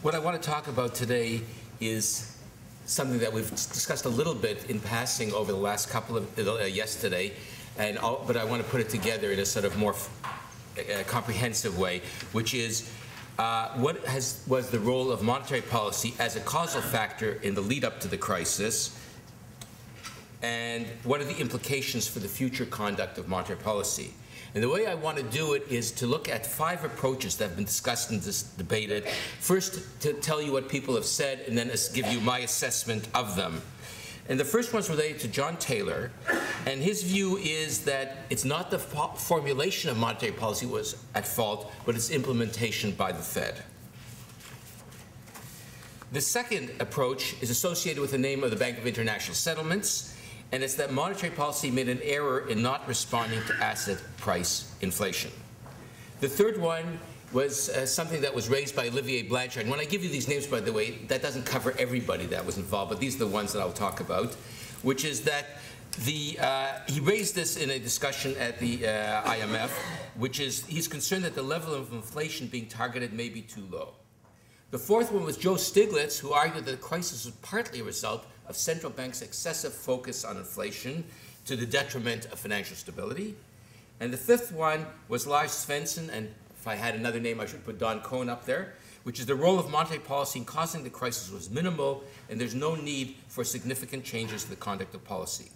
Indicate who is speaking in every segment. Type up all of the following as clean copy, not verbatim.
Speaker 1: What I want to talk about today is something that we've discussed a little bit in passing over the last couple of yesterday, but I want to put it together in a sort of more comprehensive way, which is what was the role of monetary policy as a causal factor in the lead up to the crisis, and what are the implications for the future conduct of monetary policy. And the way I want to do it is to look at 5 approaches that have been discussed and debated. First, to tell you what people have said, and then give you my assessment of them. And the first one's related to John Taylor, and his view is that it's not the formulation of monetary policy was at fault, but its implementation by the Fed. The second approach is associated with the name of the Bank of International Settlements, and it's that monetary policy made an error in not responding to asset price inflation. The third one was something that was raised by Olivier Blanchard. And when I give you these names, by the way, that doesn't cover everybody that was involved, but these are the ones that I'll talk about, which is that he raised this in a discussion at the IMF, which is he's concerned that the level of inflation being targeted may be too low. The fourth one was Joe Stiglitz, who argued that the crisis was partly a result of central banks' excessive focus on inflation to the detriment of financial stability. And the fifth one was Lars Svensson, and if I had another name, I should put Don Cohen up there, which is the role of monetary policy in causing the crisis was minimal, and there's no need for significant changes to the conduct of policy.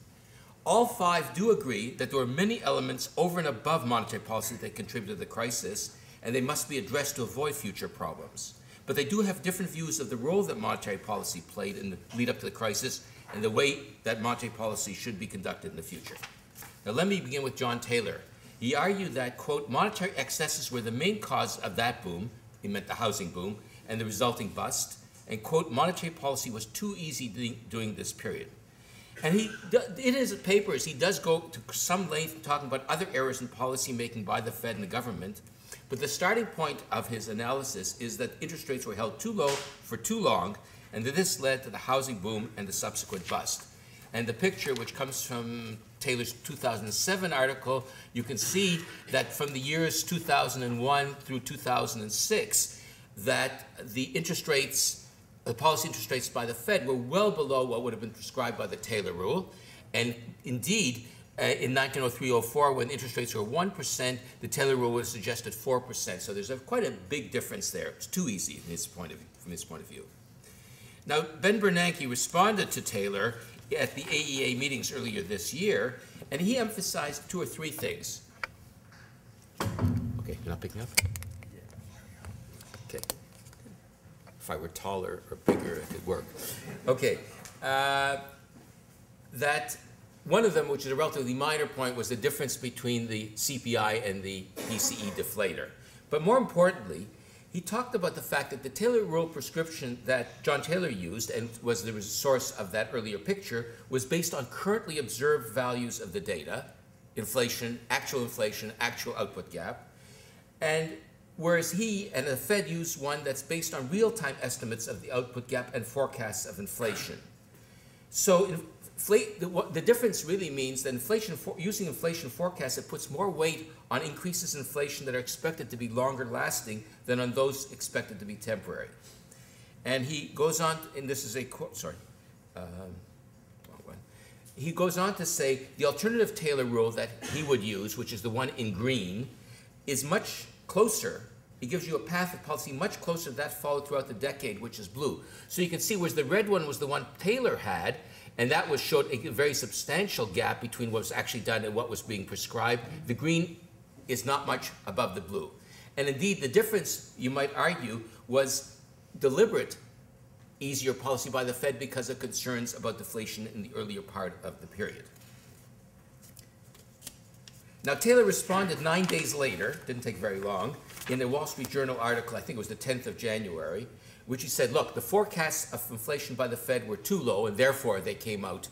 Speaker 1: All 5 do agree that there are many elements over and above monetary policy that contribute to the crisis, and they must be addressed to avoid future problems. But they do have different views of the role that monetary policy played in the lead up to the crisis and the way that monetary policy should be conducted in the future. Now let me begin with John Taylor. He argued that, quote, monetary excesses were the main cause of that boom, he meant the housing boom, and the resulting bust, and, quote, monetary policy was too easy during this period. And in his papers, he does go to some length talking about other errors in policy making by the Fed and the government. But the starting point of his analysis is that interest rates were held too low for too long, and that this led to the housing boom and the subsequent bust. And the picture, which comes from Taylor's 2007 article, you can see that from the years 2001 through 2006, that the interest rates, the policy interest rates by the Fed were well below what would have been prescribed by the Taylor rule. And indeed, in 1903-04, when interest rates were 1%, the Taylor rule was suggested 4%. So there's quite a big difference there. It's too easy from his point of view. Now, Ben Bernanke responded to Taylor at the AEA meetings earlier this year, and he emphasized 2 or 3 things. Okay, you're not picking up? Okay. If I were taller or bigger, it could work. Okay. That one of them, which is a relatively minor point, was the difference between the CPI and the PCE deflator. But more importantly, he talked about the fact that the Taylor rule prescription that John Taylor used and was the source of that earlier picture was based on currently observed values of the data, inflation, actual output gap, and whereas he and the Fed used one that's based on real-time estimates of the output gap and forecasts of inflation. So the difference really means that using inflation forecasts, it puts more weight on increases in inflation that are expected to be longer lasting than on those expected to be temporary. And he goes on, and this is a quote, he goes on to say the alternative Taylor rule that he would use, which is the one in green, is much closer. It gives you a path of policy much closer to that followed throughout the decade, which is blue. So you can see, whereas the red one was the one Taylor had, and that showed a very substantial gap between what was actually done and what was being prescribed. The green is not much above the blue. And indeed, the difference, you might argue, was deliberate easier policy by the Fed because of concerns about deflation in the earlier part of the period. Now, Taylor responded 9 days later, didn't take very long, in a Wall Street Journal article, I think it was the 10th of January, which he said, look, the forecasts of inflation by the Fed were too low, and therefore they came out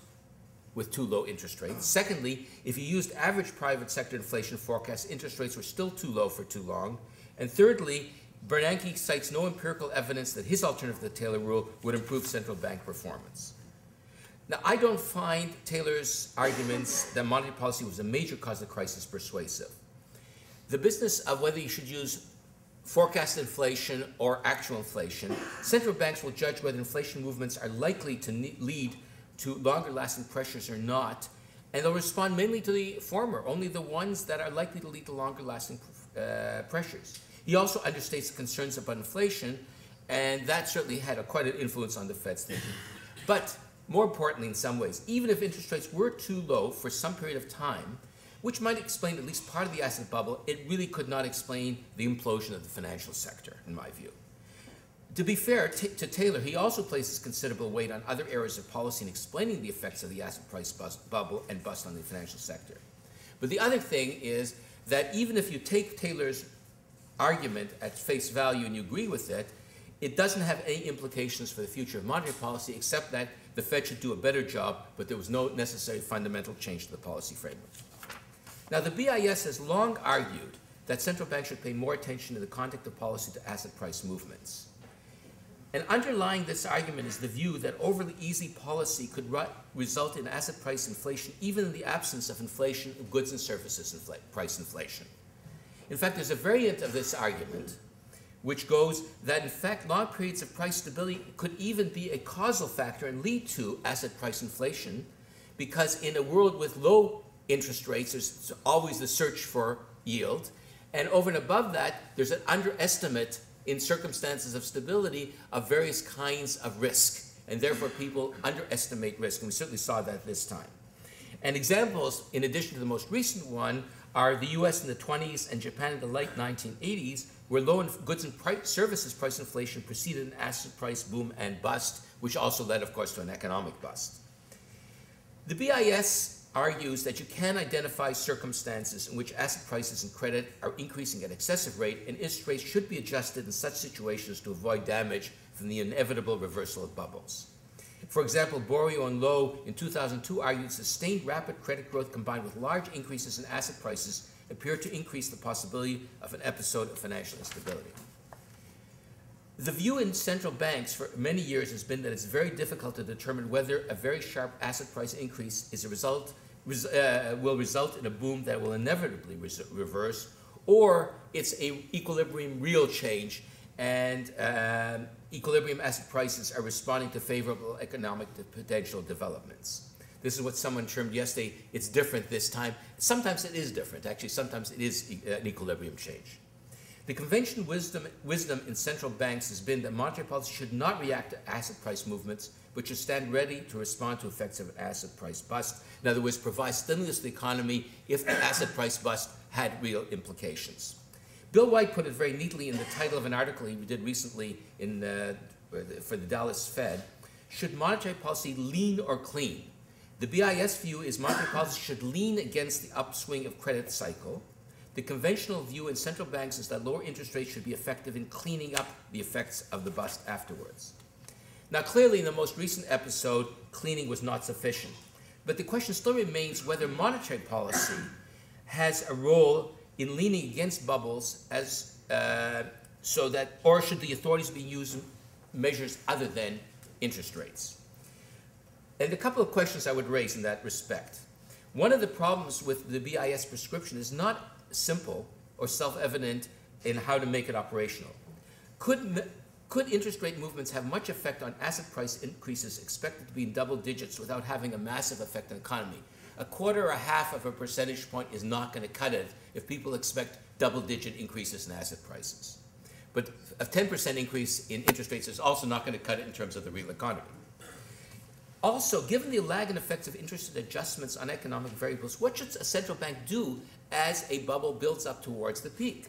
Speaker 1: with too low interest rates. Secondly, if you used average private sector inflation forecasts, interest rates were still too low for too long. And thirdly, Bernanke cites no empirical evidence that his alternative to the Taylor rule would improve central bank performance. Now, I don't find Taylor's arguments that monetary policy was a major cause of the crisis persuasive. The business of whether you should use forecast inflation or actual inflation, central banks will judge whether inflation movements are likely to lead to longer-lasting pressures or not, and they'll respond mainly to the former, only the ones that are likely to lead to longer-lasting pressures. He also understates the concerns about inflation, and that certainly had quite an influence on the Fed's thinking. But more importantly, in some ways, even if interest rates were too low for some period of time, which might explain at least part of the asset bubble, it really could not explain the implosion of the financial sector, in my view. To be fair to Taylor, he also places considerable weight on other areas of policy in explaining the effects of the asset price bubble and bust on the financial sector. But the other thing is that even if you take Taylor's argument at face value and you agree with it, it doesn't have any implications for the future of monetary policy except that the Fed should do a better job, but there was no necessary fundamental change to the policy framework. Now, the BIS has long argued that central banks should pay more attention in the context of policy to asset price movements. And underlying this argument is the view that overly easy policy could result in asset price inflation even in the absence of inflation of goods and services price inflation. In fact, there's a variant of this argument which goes that, in fact, long periods of price stability could even be a causal factor and lead to asset price inflation, because in a world with low interest rates, there's always the search for yield, and over and above that, there's an underestimate in circumstances of stability of various kinds of risk, and therefore people underestimate risk, and we certainly saw that this time. And examples, in addition to the most recent one, are the US in the 20s and Japan in the late 1980s, where low goods and services price inflation preceded an asset price boom and bust, which also led, of course, to an economic bust. The BIS argues that you can identify circumstances in which asset prices and credit are increasing at excessive rate, and interest rates should be adjusted in such situations to avoid damage from the inevitable reversal of bubbles. For example, Borio and Lowe in 2002 argued sustained rapid credit growth combined with large increases in asset prices appear to increase the possibility of an episode of financial instability. The view in central banks for many years has been that it's very difficult to determine whether a very sharp asset price increase is will result in a boom that will inevitably reverse, or it's a equilibrium real change, and equilibrium asset prices are responding to favorable economic potential developments. This is what someone termed yesterday, it's different this time. Sometimes it is different. Actually, sometimes it is an equilibrium change. The conventional wisdom in central banks has been that monetary policy should not react to asset price movements, but should stand ready to respond to effects of an asset price bust. In other words, provide stimulus to the economy if the asset price bust had real implications. Bill White put it very neatly in the title of an article he did recently for the Dallas Fed. Should monetary policy lean or clean? The BIS view is monetary policy should lean against the upswing of credit cycle. The conventional view in central banks is that lower interest rates should be effective in cleaning up the effects of the bust afterwards. Now, clearly, in the most recent episode, cleaning was not sufficient. But the question still remains whether monetary policy has a role in leaning against bubbles or should the authorities be using measures other than interest rates? And a couple of questions I would raise in that respect. One of the problems with the BIS prescription is not simple or self-evident in how to make it operational. Could interest rate movements have much effect on asset price increases expected to be in double digits without having a massive effect on the economy? A quarter or a half of a percentage point is not going to cut it if people expect double-digit increases in asset prices. But a 10% increase in interest rates is also not going to cut it in terms of the real economy. Also, given the lag and effects of interest rate adjustments on economic variables, what should a central bank do as a bubble builds up towards the peak?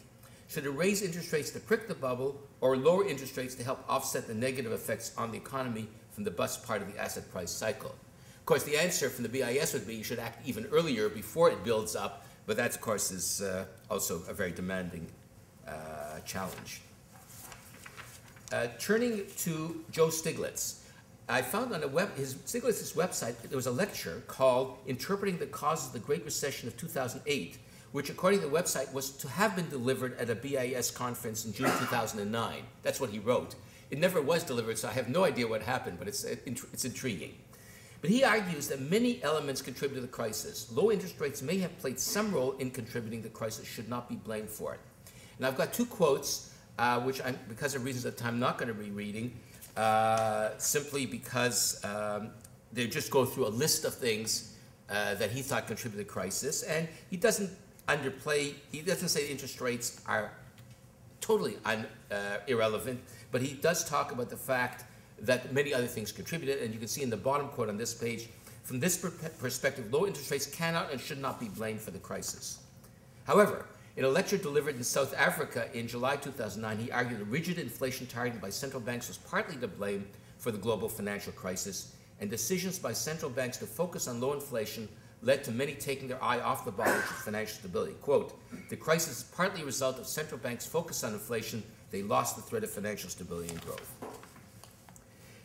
Speaker 1: Should it raise interest rates to prick the bubble or lower interest rates to help offset the negative effects on the economy from the bust part of the asset price cycle? Of course, the answer from the BIS would be you should act even earlier before it builds up, but that, of course, is also a very demanding challenge. Turning to Joe Stiglitz, I found on Stiglitz's website there was a lecture called Interpreting the Causes of the Great Recession of 2008, which, according to the website, was to have been delivered at a BIS conference in June 2009. That's what he wrote. It never was delivered, so I have no idea what happened, but it's intriguing. But he argues that many elements contribute to the crisis. Low interest rates may have played some role in contributing to the crisis, should not be blamed for it. And I've got two quotes which I'm, because of reasons of time, I'm not going to be reading, simply because they just go through a list of things that he thought contributed to the crisis, and he doesn't underplay, he doesn't say interest rates are totally irrelevant, but he does talk about the fact that many other things contributed, and you can see in the bottom quote on this page, from this perspective, low interest rates cannot and should not be blamed for the crisis. However, in a lecture delivered in South Africa in July 2009, he argued that rigid inflation targeted by central banks was partly to blame for the global financial crisis, and decisions by central banks to focus on low inflation led to many taking their eye off the ball of financial stability. Quote, the crisis is partly a result of central banks' focus on inflation. They lost the threat of financial stability and growth.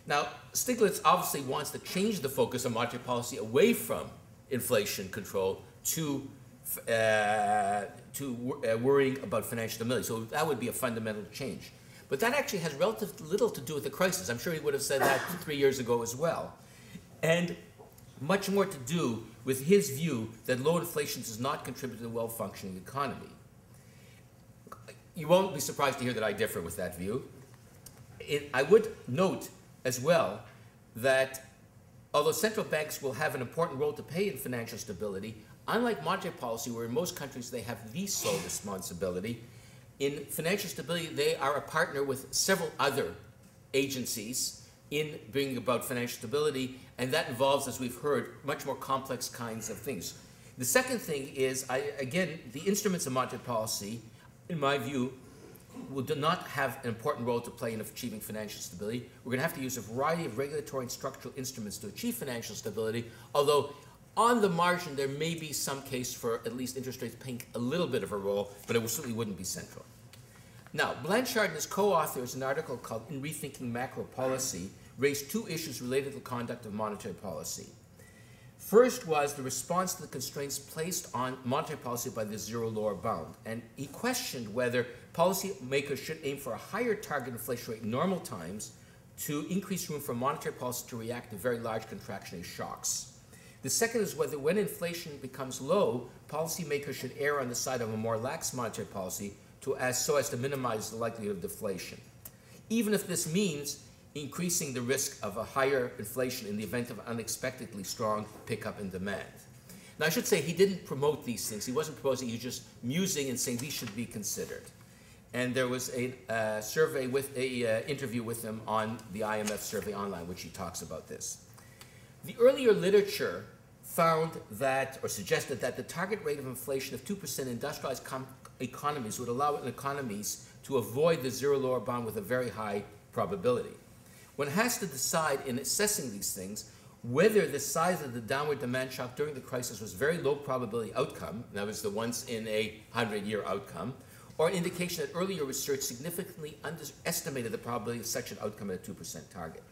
Speaker 1: Now, Stiglitz obviously wants to change the focus of monetary policy away from inflation control to worrying about financial stability. So that would be a fundamental change. But that actually has relatively little to do with the crisis. I'm sure he would have said that 3 years ago as well. And much more to do with his view that low inflation does not contribute to a well-functioning economy. You won't be surprised to hear that I differ with that view. I would note as well that although central banks will have an important role to play in financial stability, unlike monetary policy, where in most countries they have the sole responsibility, in financial stability they are a partner with several other agencies in bringing about financial stability, and that involves, as we've heard, much more complex kinds of things. The second thing is, again, the instruments of monetary policy, in my view, will not have an important role to play in achieving financial stability. We're going to have to use a variety of regulatory and structural instruments to achieve financial stability, although on the margin there may be some case for at least interest rates playing a little bit of a role, but it certainly wouldn't be central. Now, Blanchard and his co-authors, an article called In Rethinking Macro Policy, raised two issues related to the conduct of monetary policy. First was the response to the constraints placed on monetary policy by the zero lower bound, and he questioned whether policymakers should aim for a higher target inflation rate in normal times to increase room for monetary policy to react to very large contractionary shocks. The second is whether when inflation becomes low, policymakers should err on the side of a more lax monetary policy so as to minimize the likelihood of deflation, even if this means increasing the risk of a higher inflation in the event of an unexpectedly strong pickup in demand. Now, I should say he didn't promote these things. He wasn't proposing, he was just musing and saying these should be considered. And there was a survey with interview with him on the IMF survey online, which he talks about this. The earlier literature found that, or suggested that the target rate of inflation of 2% in industrialized economies would allow economies to avoid the zero lower bound with a very high probability. One has to decide in assessing these things whether the size of the downward demand shock during the crisis was very low probability outcome, that was the once in a 100-year outcome, or an indication that earlier research significantly underestimated the probability of such an outcome at a 2% target.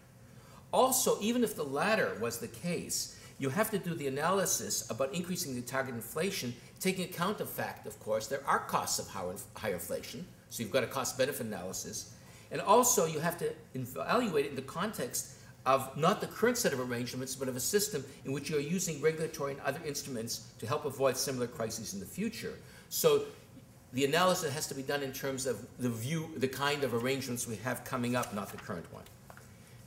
Speaker 1: Also, even if the latter was the case, you have to do the analysis about increasing the target inflation, taking account of the fact, of course, there are costs of higher inflation, so you've got a cost-benefit analysis, and also you have to evaluate it in the context of not the current set of arrangements, but of a system in which you're using regulatory and other instruments to help avoid similar crises in the future. So the analysis has to be done in terms of the kind of arrangements we have coming up, not the current one.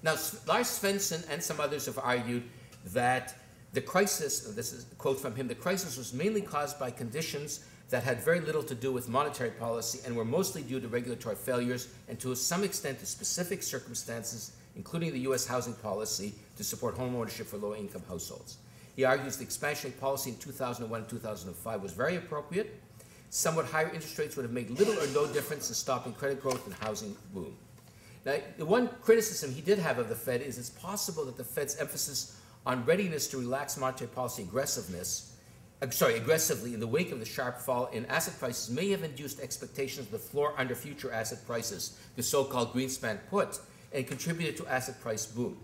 Speaker 1: Now, Lars Svensson and some others have argued that the crisis, this is a quote from him, the crisis was mainly caused by conditions that had very little to do with monetary policy and were mostly due to regulatory failures and to some extent to specific circumstances, including the U.S. housing policy to support home ownership for low-income households. He argues the expansionary policy in 2001 and 2005 was very appropriate. Somewhat higher interest rates would have made little or no difference in stopping credit growth and housing boom. Now, the one criticism he did have of the Fed is it's possible that the Fed's emphasis on readiness to relax monetary policy aggressively in the wake of the sharp fall in asset prices may have induced expectations of the floor under future asset prices, the so-called Greenspan put, and contributed to asset price boom.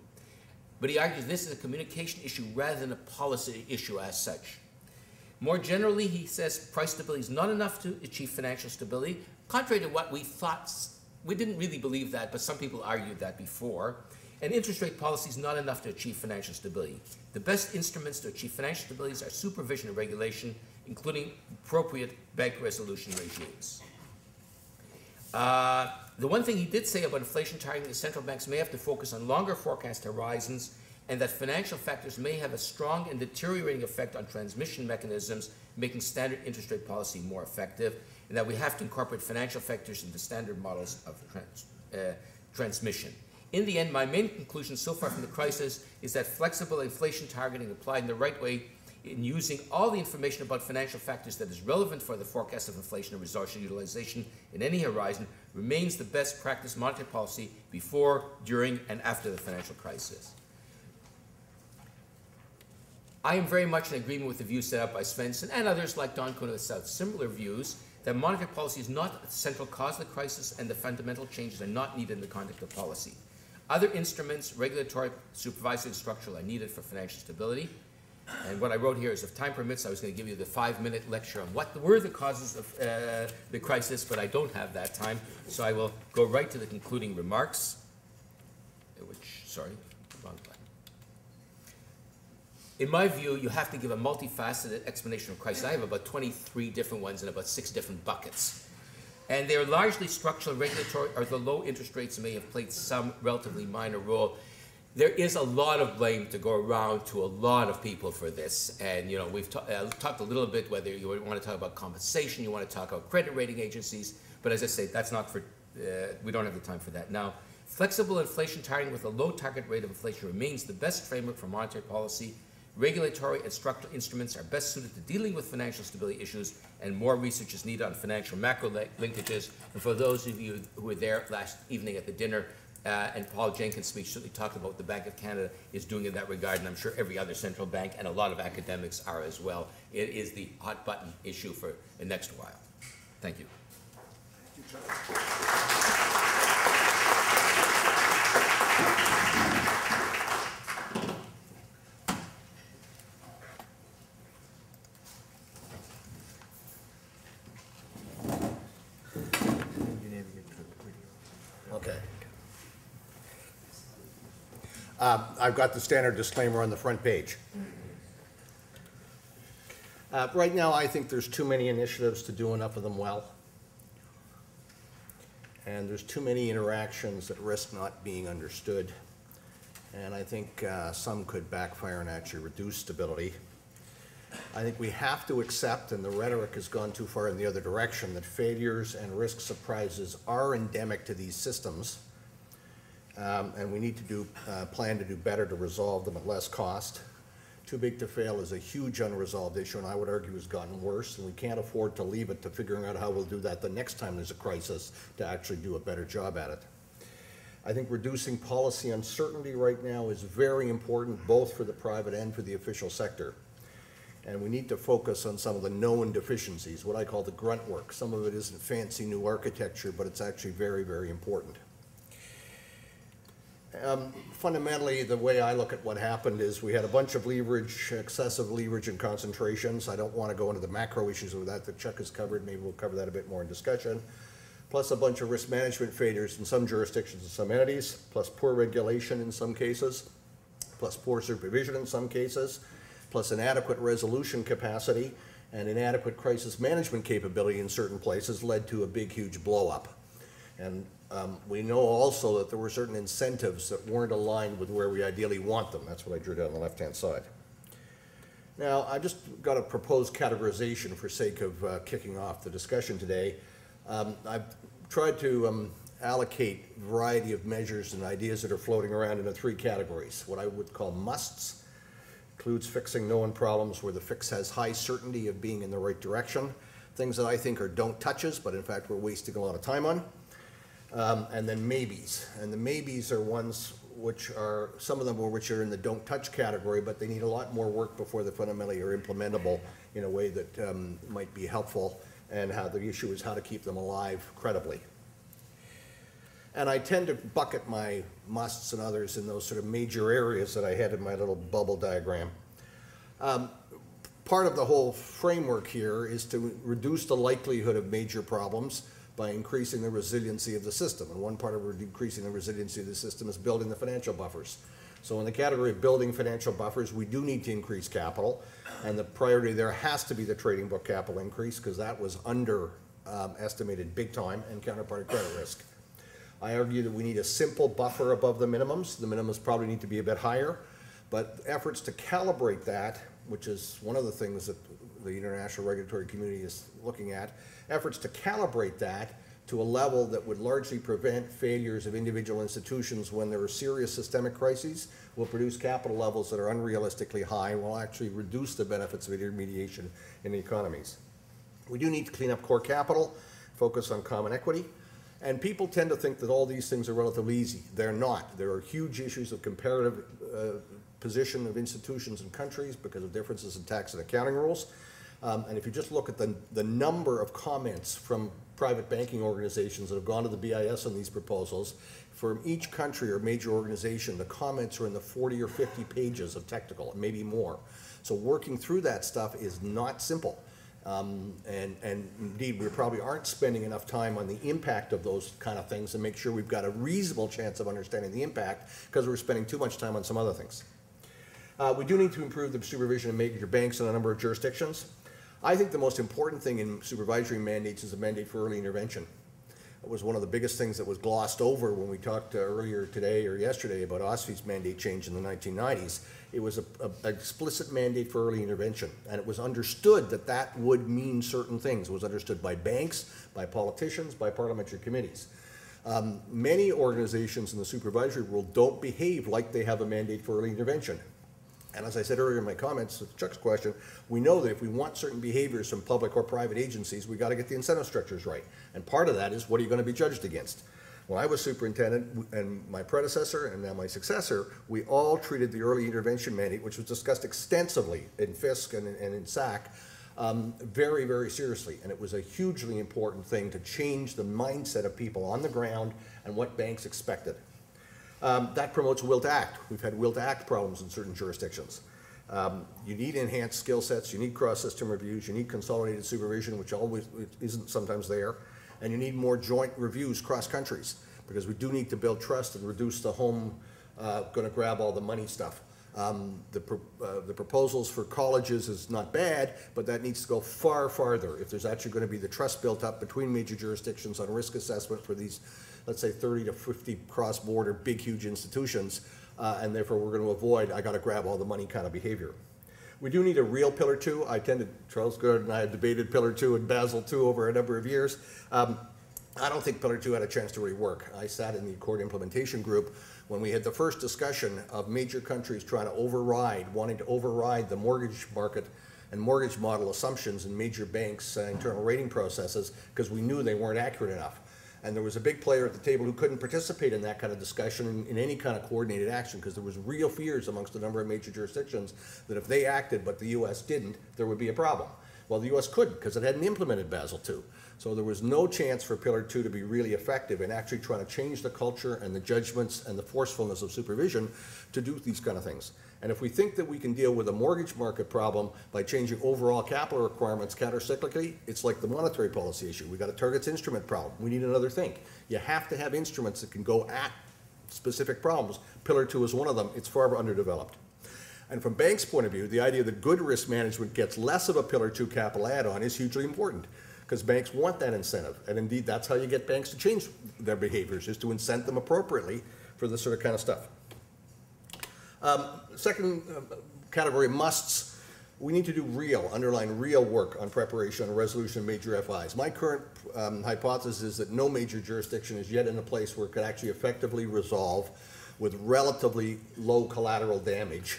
Speaker 1: But he argues this is a communication issue rather than a policy issue as such. More generally, he says price stability is not enough to achieve financial stability, contrary to what we thought. We didn't really believe that, but some people argued that before. And interest rate policy is not enough to achieve financial stability. The best instruments to achieve financial stability are supervision and regulation, including appropriate bank resolution regimes. The one thing he did say about inflation targeting is central banks may have to focus on longer forecast horizons, and that financial factors may have a strong and deteriorating effect on transmission mechanisms, making standard interest rate policy more effective, and that we have to incorporate financial factors into standard models of transmission. In the end, my main conclusion so far from the crisis is that flexible inflation targeting applied in the right way in using all the information about financial factors that is relevant for the forecast of inflation and resource utilization in any horizon remains the best practice monetary policy before, during, and after the financial crisis. I am very much in agreement with the view set out by Svensson and others like Don Kuhn of South, similar views that monetary policy is not the central cause of the crisis and the fundamental changes are not needed in the conduct of policy. Other instruments, regulatory, supervisory, and structural, are needed for financial stability. And what I wrote here is, if time permits, I was going to give you the 5-minute lecture on what were the causes of the crisis, but I don't have that time, so I will go right to the concluding remarks, wrong button. In my view, you have to give a multifaceted explanation of crisis. I have about 23 different ones in about 6 different buckets. And they're largely structural, regulatory, or the low interest rates may have played some relatively minor role. There is a lot of blame to go around to a lot of people for this. And, you know, we've talked a little bit whether you want to talk about compensation, you want to talk about credit rating agencies, but as I say, that's not for, we don't have the time for that. Now, flexible inflation targeting with a low target rate of inflation remains the best framework for monetary policy. Regulatory and structural instruments are best suited to dealing with financial stability issues, and more research is needed on financial macro linkages. And for those of you who were there last evening at the dinner, and Paul Jenkins' speech certainly talked about what the Bank of Canada is doing in that regard, and I'm sure every other central bank and a lot of academics are as well. It is the hot button issue for the next while. Thank you. Thank you,
Speaker 2: I've got the standard disclaimer on the front page. Right now, I think there's too many initiatives to do enough of them well. And there's too many interactions that risk not being understood. And I think some could backfire and actually reduce stability. I think we have to accept, and the rhetoric has gone too far in the other direction, that failures and risk surprises are endemic to these systems. And we need to plan to do better to resolve them at less cost. Too big to fail is a huge unresolved issue, and I would argue has gotten worse, and we can't afford to leave it to figuring out how we'll do that the next time there's a crisis to actually do a better job at it. I think reducing policy uncertainty right now is very important, both for the private and for the official sector. And we need to focus on some of the known deficiencies, what I call the grunt work. Some of it isn't fancy new architecture, but it's actually very, very important. Fundamentally, the way I look at what happened is we had a bunch of leverage, excessive leverage and concentrations. I don't want to go into the macro issues of that Chuck has covered. Maybe we'll cover that a bit more in discussion. Plus a bunch of risk management failures in some jurisdictions and some entities, plus poor regulation in some cases, plus poor supervision in some cases, plus inadequate resolution capacity and inadequate crisis management capability in certain places led to a big, huge blow up. And we know also that there were certain incentives that weren't aligned with where we ideally want them. That's what I drew down on the left-hand side. Now, I just got a proposed categorization for sake of kicking off the discussion today. I've tried to allocate a variety of measures and ideas that are floating around into 3 categories. What I would call musts, includes fixing known problems where the fix has high certainty of being in the right direction. Things that I think are don't touches, but in fact we're wasting a lot of time on. And then maybes. And the maybes are ones which are, some of them which are in the don't touch category, but they need a lot more work before they fundamentally are implementable in a way that might be helpful, and how the issue is how to keep them alive credibly. And I tend to bucket my musts and others in those sort of major areas that I had in my little bubble diagram. Part of the whole framework here is to reduce the likelihood of major problems by increasing the resiliency of the system. And one part of increasing the resiliency of the system is building the financial buffers. So in the category of building financial buffers, we do need to increase capital, and the priority there has to be the trading book capital increase, because that was under estimated big time, and counterparty credit risk. I argue that we need a simple buffer above the minimums. The minimums probably need to be a bit higher, but efforts to calibrate that, which is one of the things that the international regulatory community is looking at, efforts to calibrate that to a level that would largely prevent failures of individual institutions when there are serious systemic crises, will produce capital levels that are unrealistically high and will actually reduce the benefits of intermediation in the economies. We do need to clean up core capital, focus on common equity, and people tend to think that all these things are relatively easy. They're not. There are huge issues of comparative position of institutions and countries because of differences in tax and accounting rules. And if you just look at the number of comments from private banking organizations that have gone to the BIS on these proposals, from each country or major organization, the comments are in the 40 or 50 pages of technical, maybe more. So working through that stuff is not simple. And indeed, we probably aren't spending enough time on the impact of those kind of things and make sure we've got a reasonable chance of understanding the impact because we're spending too much time on some other things. We do need to improve the supervision of major banks in a number of jurisdictions. I think the most important thing in supervisory mandates is a mandate for early intervention. It was one of the biggest things that was glossed over when we talked earlier today or yesterday about OSFI's mandate change in the 1990s. It was an explicit mandate for early intervention, and it was understood that that would mean certain things. It was understood by banks, by politicians, by parliamentary committees. Many organizations in the supervisory world don't behave like they have a mandate for early intervention. And as I said earlier in my comments to Chuck's question, we know that if we want certain behaviors from public or private agencies, we got to get the incentive structures right. And part of that is what are you going to be judged against? When I was superintendent, and my predecessor and now my successor, we all treated the early intervention mandate, which was discussed extensively in FISC and in SAC, very, very seriously. And it was a hugely important thing to change the mindset of people on the ground and what banks expected. That promotes will to act. We've had will to act problems in certain jurisdictions. You need enhanced skill sets, you need cross-system reviews, you need consolidated supervision, which always isn't sometimes there, and you need more joint reviews cross countries, because we do need to build trust and reduce the home, going to grab all the money stuff. The proposals for colleges is not bad, but that needs to go far farther if there's actually going to be the trust built up between major jurisdictions on risk assessment for these, let's say 30 to 50 cross-border big huge institutions, and therefore we're going to avoid I got to grab all the money kind of behavior. We do need a real Pillar 2. Charles Goodard and I have debated Pillar 2 and Basel 2 over a number of years. I don't think Pillar 2 had a chance to really work. I sat in the Accord implementation group when we had the first discussion of major countries trying to wanting to override the mortgage market and mortgage model assumptions in major banks' internal rating processes because we knew they weren't accurate enough. And there was a big player at the table who couldn't participate in that kind of discussion in any kind of coordinated action because there was real fears amongst a number of major jurisdictions that if they acted but the U.S. didn't, there would be a problem. Well, the U.S. couldn't because it hadn't implemented Basel II. So there was no chance for Pillar 2 to be really effective in actually trying to change the culture and the judgments and the forcefulness of supervision to do these kind of things. And if we think that we can deal with a mortgage market problem by changing overall capital requirements countercyclically, it's like the monetary policy issue. We got a targets instrument problem. We need another thing. You have to have instruments that can go at specific problems. Pillar 2 is one of them. It's far underdeveloped. And from banks' point of view, the idea that good risk management gets less of a Pillar 2 capital add-on is hugely important because banks want that incentive. And indeed, that's how you get banks to change their behaviors, is to incent them appropriately for this sort of kind of stuff. Second category, musts. We need to do underlying real work on preparation and resolution of major FIs. My current hypothesis is that no major jurisdiction is yet in a place where it could actually effectively resolve with relatively low collateral damage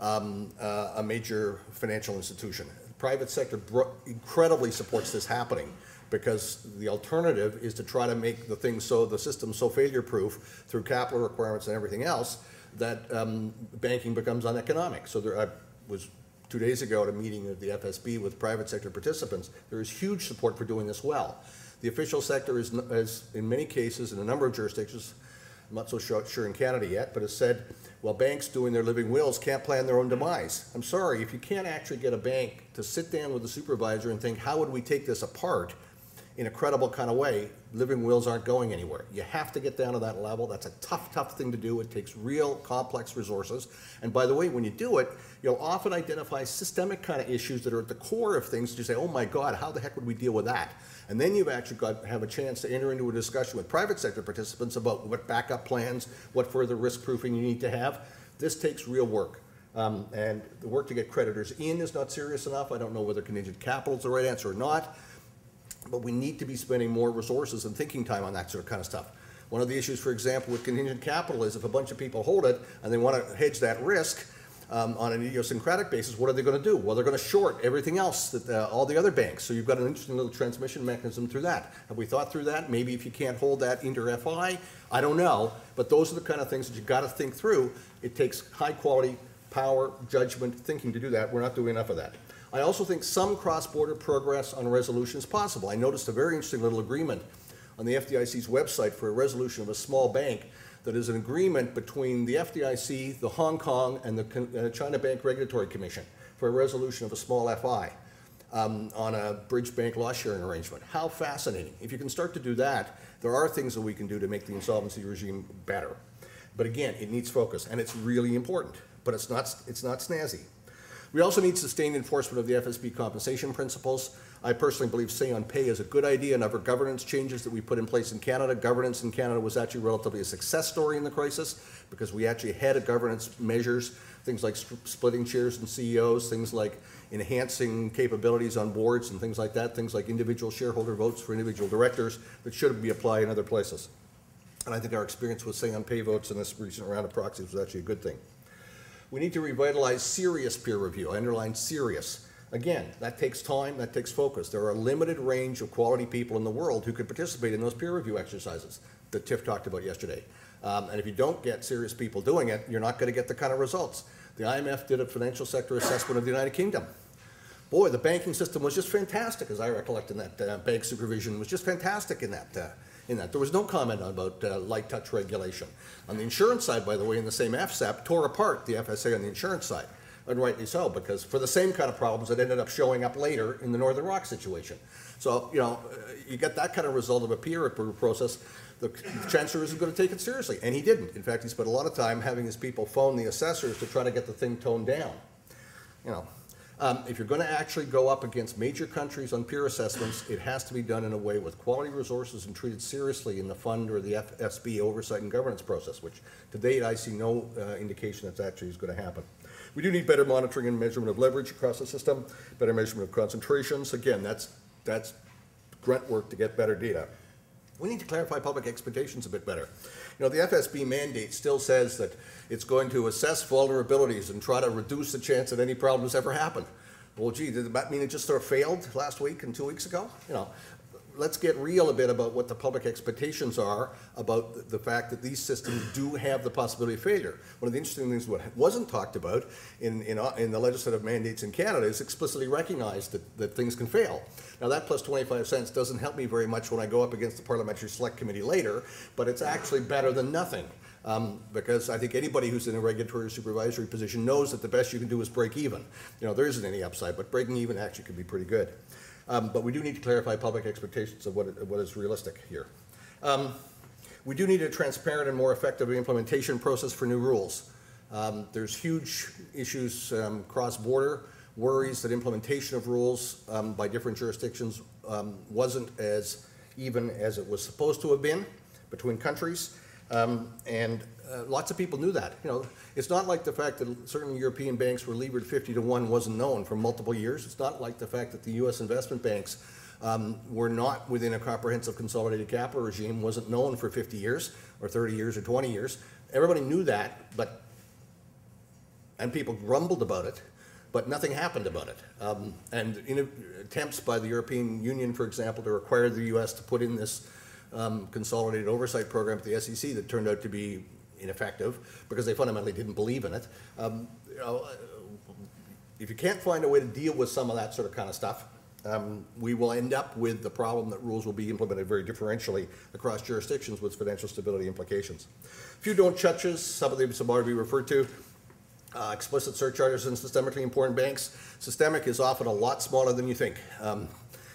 Speaker 2: a major financial institution. The private sector incredibly supports this happening because the alternative is to try to make the system so failure-proof through capital requirements and everything else that banking becomes uneconomic. So I was 2 days ago at a meeting of the FSB with private sector participants. There is huge support for doing this well. The official sector is in many cases, in a number of jurisdictions, I'm not so sure in Canada yet, but has said, well, banks doing their living wills can't plan their own demise. I'm sorry, if you can't actually get a bank to sit down with the supervisor and think, how would we take this apart in a credible kind of way, living wills aren't going anywhere. You have to get down to that level. That's a tough, tough thing to do. It takes real complex resources. And by the way, when you do it, you'll often identify systemic kind of issues that are at the core of things. You say, oh my God, how the heck would we deal with that? And then you've actually got to have a chance to enter into a discussion with private sector participants about what backup plans, what further risk proofing you need to have. This takes real work. And the work to get creditors in is not serious enough. I don't know whether contingent capital is the right answer or not, but we need to be spending more resources and thinking time on that sort of kind of stuff. One of the issues, for example, with contingent capital is if a bunch of people hold it and they want to hedge that risk on an idiosyncratic basis, what are they going to do? Well, they're going to short everything else, that all the other banks. So you've got an interesting little transmission mechanism through that. Have we thought through that? Maybe if you can't hold that inter-FI, I don't know. But those are the kind of things that you've got to think through. It takes high quality power, judgment, thinking to do that. We're not doing enough of that. I also think some cross-border progress on resolution is possible. I noticed a very interesting little agreement on the FDIC's website for a resolution of a small bank that is an agreement between the FDIC, the Hong Kong, and the China Bank Regulatory Commission for a resolution of a small FI on a bridge bank loss sharing arrangement. How fascinating. If you can start to do that, there are things that we can do to make the insolvency regime better. But again, it needs focus, and it's really important, but it's not snazzy. We also need sustained enforcement of the FSB compensation principles. I personally believe say on pay is a good idea, and other governance changes that we put in place in Canada. Governance in Canada was actually relatively a success story in the crisis because we actually had a governance measures, things like splitting chairs and CEOs, things like enhancing capabilities on boards and things like that, things like individual shareholder votes for individual directors that should be applied in other places. And I think our experience with say on pay votes in this recent round of proxies was actually a good thing. We need to revitalize serious peer review. I underline serious. Again, that takes time, that takes focus. There are a limited range of quality people in the world who could participate in those peer review exercises that Tiff talked about yesterday. And if you don't get serious people doing it, you're not going to get the kind of results. The IMF did a financial sector assessment of the United Kingdom. Boy, the banking system was just fantastic, as I recollect in that bank supervision was just fantastic in that. There was no comment about light touch regulation. On the insurance side, by the way, in the same FSAP, tore apart the FSA on the insurance side, and rightly so, because for the same kind of problems that ended up showing up later in the Northern Rock situation. So, you get that kind of result of a peer review process, the chancellor isn't going to take it seriously, and he didn't. In fact, he spent a lot of time having his people phone the assessors to try to get the thing toned down. If you're going to actually go up against major countries on peer assessments, it has to be done in a way with quality resources and treated seriously in the fund or the FSB oversight and governance process, which to date I see no indication that actually is going to happen. We do need better monitoring and measurement of leverage across the system, better measurement of concentrations. Again, that's grunt work to get better data. We need to clarify public expectations a bit better. The FSB mandate still says that it's going to assess vulnerabilities and try to reduce the chance that any problems ever happen. Well, gee, did that mean it just sort of failed last week and 2 weeks ago? Let's get real a bit about what the public expectations are about the fact that these systems do have the possibility of failure. One of the interesting things what wasn't talked about in the legislative mandates in Canada is explicitly recognized that things can fail. Now that plus 25 cents doesn't help me very much when I go up against the Parliamentary Select Committee later, but it's actually better than nothing. Because I think anybody who's in a regulatory or supervisory position knows that the best you can do is break even. There isn't any upside, but breaking even actually could be pretty good. But we do need to clarify public expectations of what is realistic here. We do need a transparent and more effective implementation process for new rules. There's huge issues cross-border, worries that implementation of rules by different jurisdictions wasn't as even as it was supposed to have been between countries. And lots of people knew that. It's not like the fact that certain European banks were levered 50-1 wasn't known for multiple years. It's not like the fact that the U.S. investment banks were not within a comprehensive consolidated capital regime wasn't known for 50 years or 30 years or 20 years. Everybody knew that, and people grumbled about it, but nothing happened about it. And in attempts by the European Union, for example, to require the U.S. to put in this consolidated oversight program at the SEC that turned out to be ineffective because they fundamentally didn't believe in it. If you can't find a way to deal with some of that sort of kind of stuff, we will end up with the problem that rules will be implemented very differentially across jurisdictions with financial stability implications. A few don't touches, some of them have already referred to. Explicit surcharges in systemically important banks. Systemic is often a lot smaller than you think.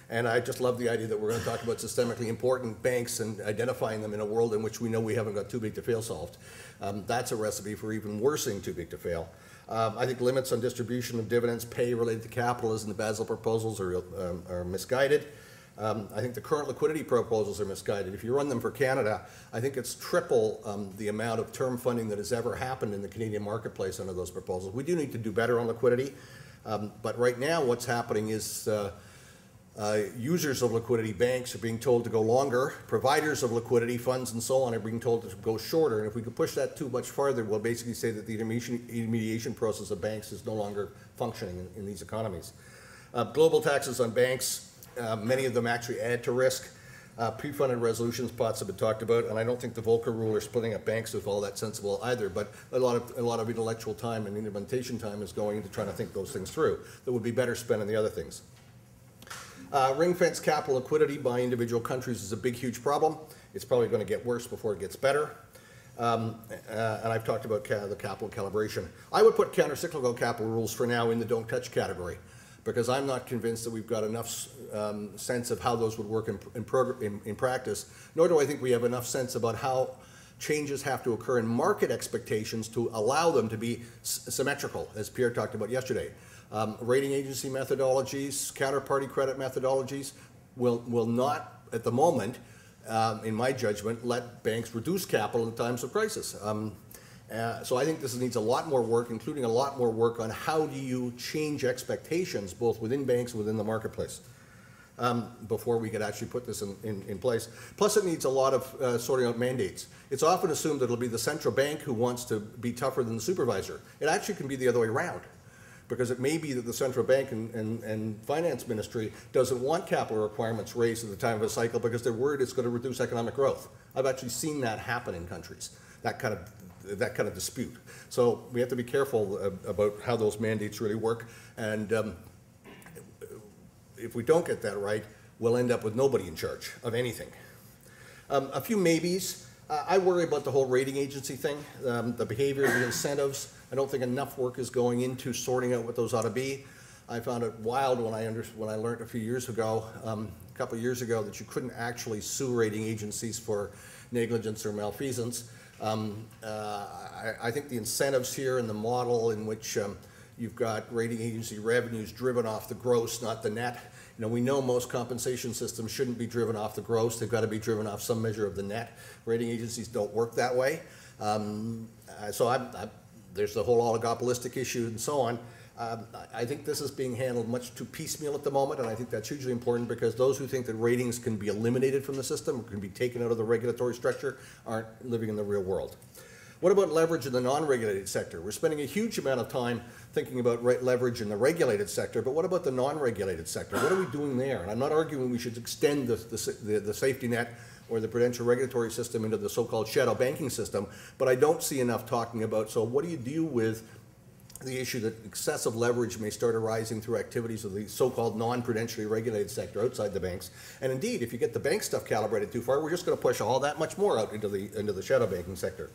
Speaker 2: And I just love the idea that we're going to talk about systemically important banks and identifying them in a world in which we know we haven't got too big to fail solved. That's a recipe for even worsening too big to fail. I think limits on distribution of dividends pay related to capital as in the Basel proposals are misguided. I think the current liquidity proposals are misguided. If you run them for Canada, I think it's triple the amount of term funding that has ever happened in the Canadian marketplace under those proposals. We do need to do better on liquidity, but right now what's happening is users of liquidity, banks, are being told to go longer. Providers of liquidity, funds and so on, are being told to go shorter. And if we could push that too much farther, we'll basically say that the intermediation process of banks is no longer functioning in these economies. Global taxes on banks, many of them actually add to risk. Pre-funded resolution spots have been talked about, and I don't think the Volcker rule or splitting up banks is all that sensible either, but a lot of intellectual time and implementation time is going into trying to think those things through that would be better spent on the other things. Ring-fence capital liquidity by individual countries is a big, huge problem. It's probably going to get worse before it gets better. And I've talked about the capital calibration. I would put countercyclical capital rules for now in the don't touch category, because I'm not convinced that we've got enough sense of how those would work in practice, nor do I think we have enough sense about how changes have to occur in market expectations to allow them to be symmetrical, as Pierre talked about yesterday. Rating agency methodologies, counterparty credit methodologies will not, at the moment, in my judgment, let banks reduce capital in times of crisis. So I think this needs a lot more work, including a lot more work on how do you change expectations, both within banks and within the marketplace, before we could actually put this in place. Plus, it needs a lot of sorting out mandates. It's often assumed that it'll be the central bank who wants to be tougher than the supervisor. It actually can be the other way around, because it may be that the central bank and finance ministry doesn't want capital requirements raised at the time of a cycle because they're worried it's going to reduce economic growth. I've actually seen that happen in countries, that kind of dispute. So we have to be careful about how those mandates really work, and if we don't get that right, we'll end up with nobody in charge of anything. A few maybes. I worry about the whole rating agency thing, the behavior, the incentives. I don't think enough work is going into sorting out what those ought to be. I found it wild when I learned a few years ago, a couple of years ago, that you couldn't actually sue rating agencies for negligence or malfeasance. I think the incentives here and the model in which you've got rating agency revenues driven off the gross, not the net. You know, we know most compensation systems shouldn't be driven off the gross. They've got to be driven off some measure of the net. Rating agencies don't work that way. There's the whole oligopolistic issue and so on. I think this is being handled much too piecemeal at the moment, and I think that's hugely important, because those who think that ratings can be eliminated from the system or can be taken out of the regulatory structure aren't living in the real world. What about leverage in the non-regulated sector? We're spending a huge amount of time thinking about leverage in the regulated sector, but what about the non-regulated sector? What are we doing there? And I'm not arguing we should extend the safety net or the prudential regulatory system into the so-called shadow banking system, but I don't see enough talking about, so what do you do with the issue that excessive leverage may start arising through activities of the so-called non-prudentially regulated sector outside the banks? And indeed, if you get the bank stuff calibrated too far, we're just going to push all that much more out into the shadow banking sector.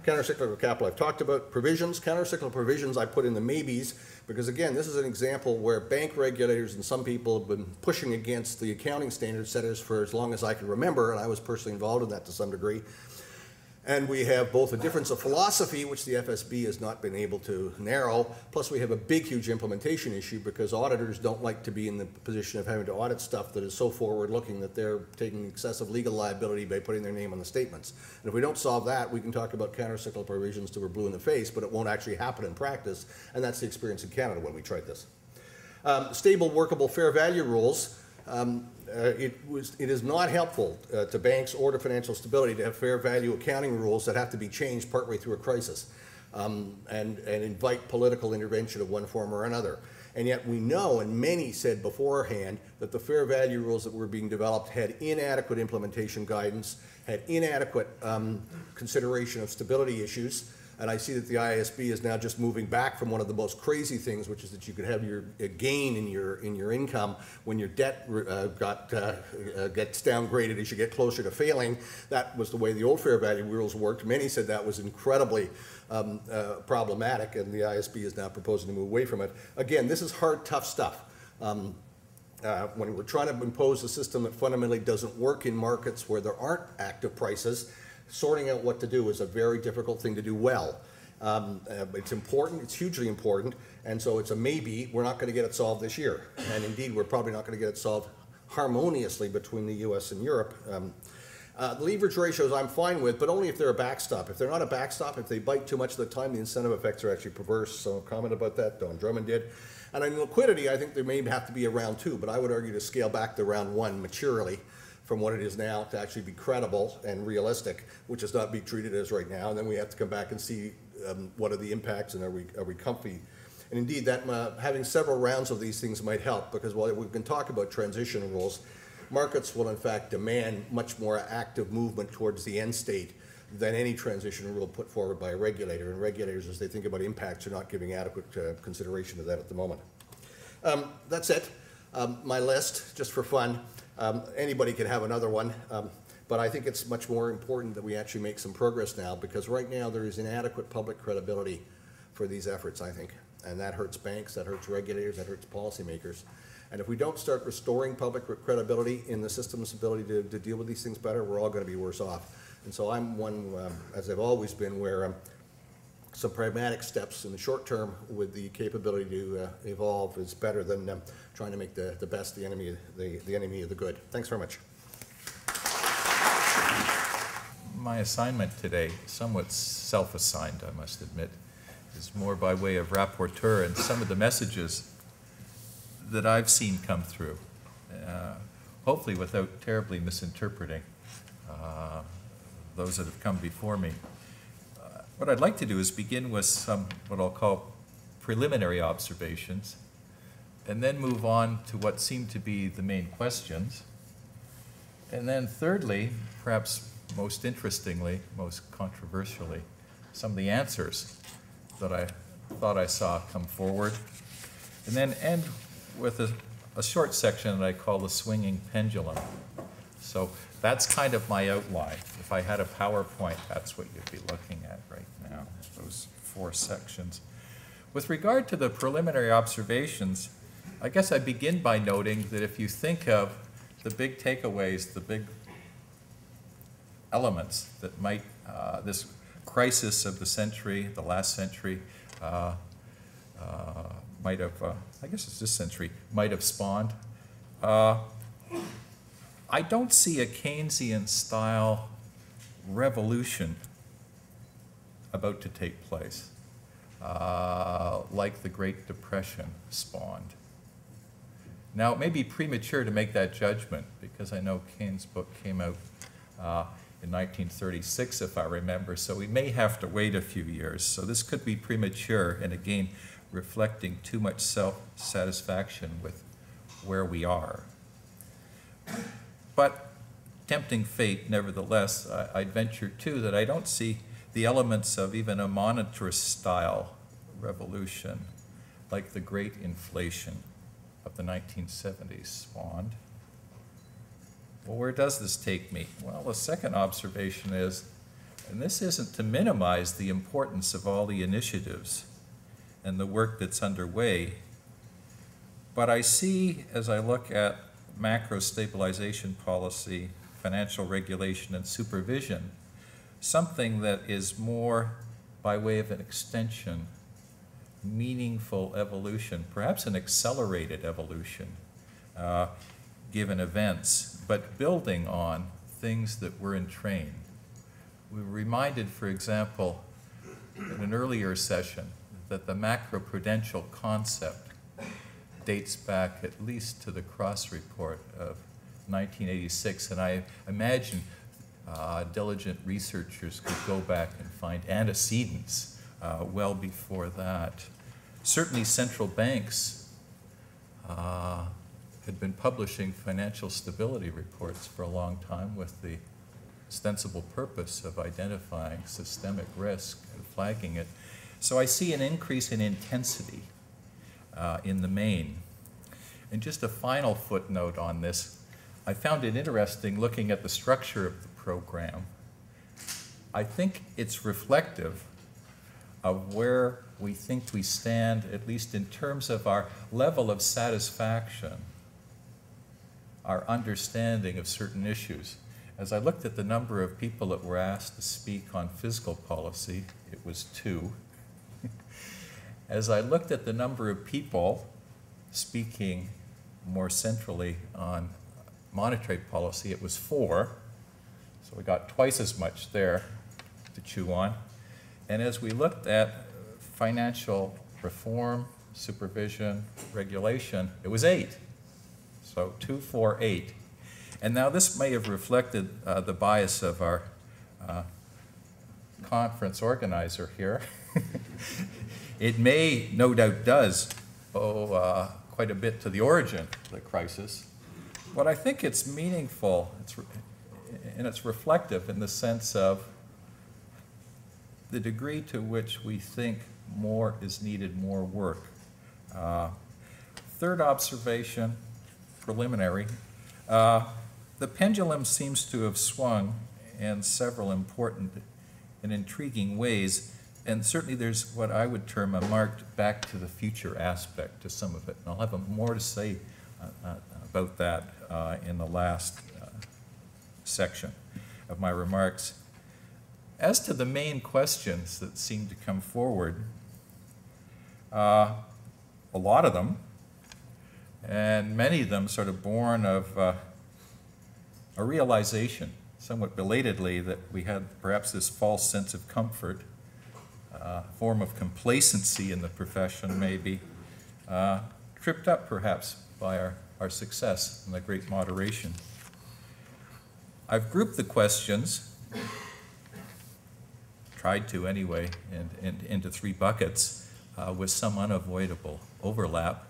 Speaker 2: Countercyclical capital I've talked about. Provisions, countercyclical provisions I put in the maybes, because again, this is an example where bank regulators and some people have been pushing against the accounting standard setters for as long as I can remember, and I was personally involved in that to some degree. And we have both a difference of philosophy, which the FSB has not been able to narrow, plus we have a big, huge implementation issue, because auditors don't like to be in the position of having to audit stuff that is so forward-looking that they're taking excessive legal liability by putting their name on the statements. And if we don't solve that, we can talk about countercyclical provisions till we're blue in the face, but it won't actually happen in practice, and that's the experience in Canada when we tried this. Stable, workable, fair value rules. It is not helpful to banks or to financial stability to have fair value accounting rules that have to be changed partway through a crisis and invite political intervention of one form or another. And yet we know, and many said beforehand, that the fair value rules that were being developed had inadequate implementation guidance, had inadequate consideration of stability issues. And I see that the IASB is now just moving back from one of the most crazy things, which is that you could have your gain in your income when your debt gets downgraded as you get closer to failing. That was the way the old fair value rules worked. Many said that was incredibly problematic, and the IASB is now proposing to move away from it. Again, this is hard, tough stuff. when we're trying to impose a system that fundamentally doesn't work in markets where there aren't active prices, sorting out what to do is a very difficult thing to do well. It's important, it's hugely important, and so it's a maybe. We're not going to get it solved this year. And indeed, we're probably not going to get it solved harmoniously between the US and Europe. The leverage ratios I'm fine with, but only if they're a backstop. If they're not a backstop, if they bite too much of the time, the incentive effects are actually perverse. So a comment about that, Don Drummond did. And in liquidity, I think there may have to be a round 2, but I would argue to scale back to round 1 maturely from what it is now to actually be credible and realistic, which is not being treated as right now. And then we have to come back and see what are the impacts and are we comfy. And indeed, that having several rounds of these things might help, because while we can talk about transition rules, markets will in fact demand much more active movement towards the end state than any transition rule put forward by a regulator. And regulators, as they think about impacts, are not giving adequate consideration to that at the moment. That's it. My list, just for fun. Anybody can have another one, but I think it's much more important that we actually make some progress now, because right now there is inadequate public credibility for these efforts, I think. And that hurts banks, that hurts regulators, that hurts policymakers. And if we don't start restoring public credibility in the system's ability to deal with these things better, we're all going to be worse off. And so I'm one, as I've always been, where some pragmatic steps in the short term with the capability to evolve is better than trying to make the best the enemy of the good. Thanks very much.
Speaker 3: My assignment today, somewhat self-assigned, I must admit, is more by way of rapporteur, and some of the messages that I've seen come through, hopefully without terribly misinterpreting those that have come before me. What I'd like to do is begin with some what I'll call preliminary observations, and then move on to what seem to be the main questions. And then thirdly, perhaps most interestingly, most controversially, some of the answers that I thought I saw come forward. And then end with a short section that I call the swinging pendulum. So that's kind of my outline. If I had a PowerPoint, that's what you'd be looking at right now, those 4 sections. With regard to the preliminary observations, I guess I begin by noting that if you think of the big takeaways, the big elements that might, this crisis of the century, the last century, might have, I guess it's this century, might have spawned. I don't see a Keynesian style revolution about to take place, like the Great Depression spawned. Now, it may be premature to make that judgment, because I know Keynes' book came out in 1936, if I remember, so we may have to wait a few years. So this could be premature, and again, reflecting too much self-satisfaction with where we are. But tempting fate, nevertheless, I'd venture too that I don't see the elements of even a monetarist style revolution like the great inflation of the 1970s spawned. Well, where does this take me? Well, the second observation is, and this isn't to minimize the importance of all the initiatives and the work that's underway, but I see, as I look at macro stabilization policy, financial regulation, and supervision, something that is more by way of an extension, meaningful evolution, perhaps an accelerated evolution, given events, but building on things that were in train. We were reminded, for example, in an earlier session, that the macro-prudential concept dates back at least to the Cross Report of 1986, and I imagine diligent researchers could go back and find antecedents well before that. Certainly central banks had been publishing financial stability reports for a long time with the ostensible purpose of identifying systemic risk and flagging it. So I see an increase in intensity in the main. And just a final footnote on this, I found it interesting looking at the structure of the program. I think it's reflective of where we think we stand, at least in terms of our level of satisfaction our understanding of certain issues. As I looked at the number of people that were asked to speak on fiscal policy, it was 2. As I looked at the number of people speaking more centrally on monetary policy, it was 4. So we got twice as much there to chew on. And as we looked at financial reform, supervision, regulation, it was 8. So 2, 4, 8. And now this may have reflected the bias of our conference organizer here. It may, no doubt does, owe quite a bit to the origin of the crisis. But I think it's meaningful, and it's reflective in the sense of the degree to which we think more is needed, more work. Third observation, preliminary. The pendulum seems to have swung in several important and intriguing ways, and certainly there's what I would term a marked back to the future aspect to some of it. And I'll have more to say about that in the last section of my remarks. As to the main questions that seem to come forward, a lot of them, and many of them sort of born of a realization, somewhat belatedly, that we had perhaps this false sense of comfort, form of complacency in the profession maybe, tripped up perhaps by our success in the great moderation. I've grouped the questions, tried to anyway, into 3 buckets with some unavoidable overlap.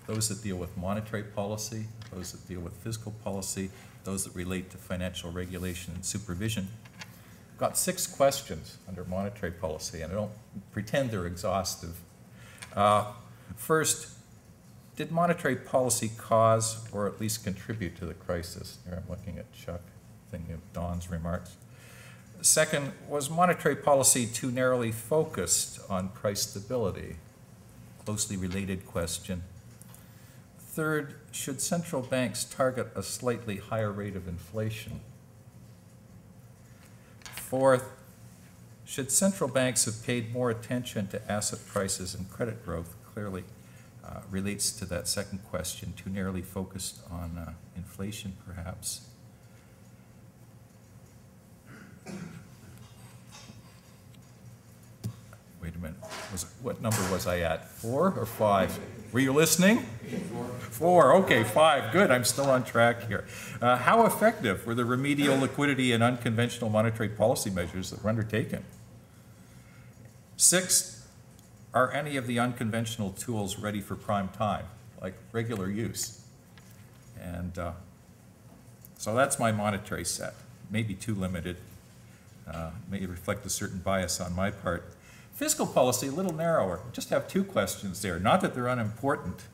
Speaker 3: Those that deal with monetary policy, those that deal with fiscal policy, those that relate to financial regulation and supervision. Got 6 questions under monetary policy, and I don't pretend they're exhaustive. First, did monetary policy cause or at least contribute to the crisis? Here I'm looking at Chuck, thinking of Don's remarks. Second, was monetary policy too narrowly focused on price stability? Closely related question. Third, should central banks target a slightly higher rate of inflation? Fourth, should central banks have paid more attention to asset prices and credit growth? Clearly relates to that second question, too narrowly focused on inflation perhaps. Wait a minute, what number was I at? 4 or 5? Were you listening? 4, okay, 5, good, I'm still on track here. How effective were the remedial liquidity and unconventional monetary policy measures that were undertaken? 6, are any of the unconventional tools ready for prime time, like regular use? And so that's my monetary set, maybe too limited, may reflect a certain bias on my part. Fiscal policy, a little narrower. Just have 2 questions there. Not that they're unimportant,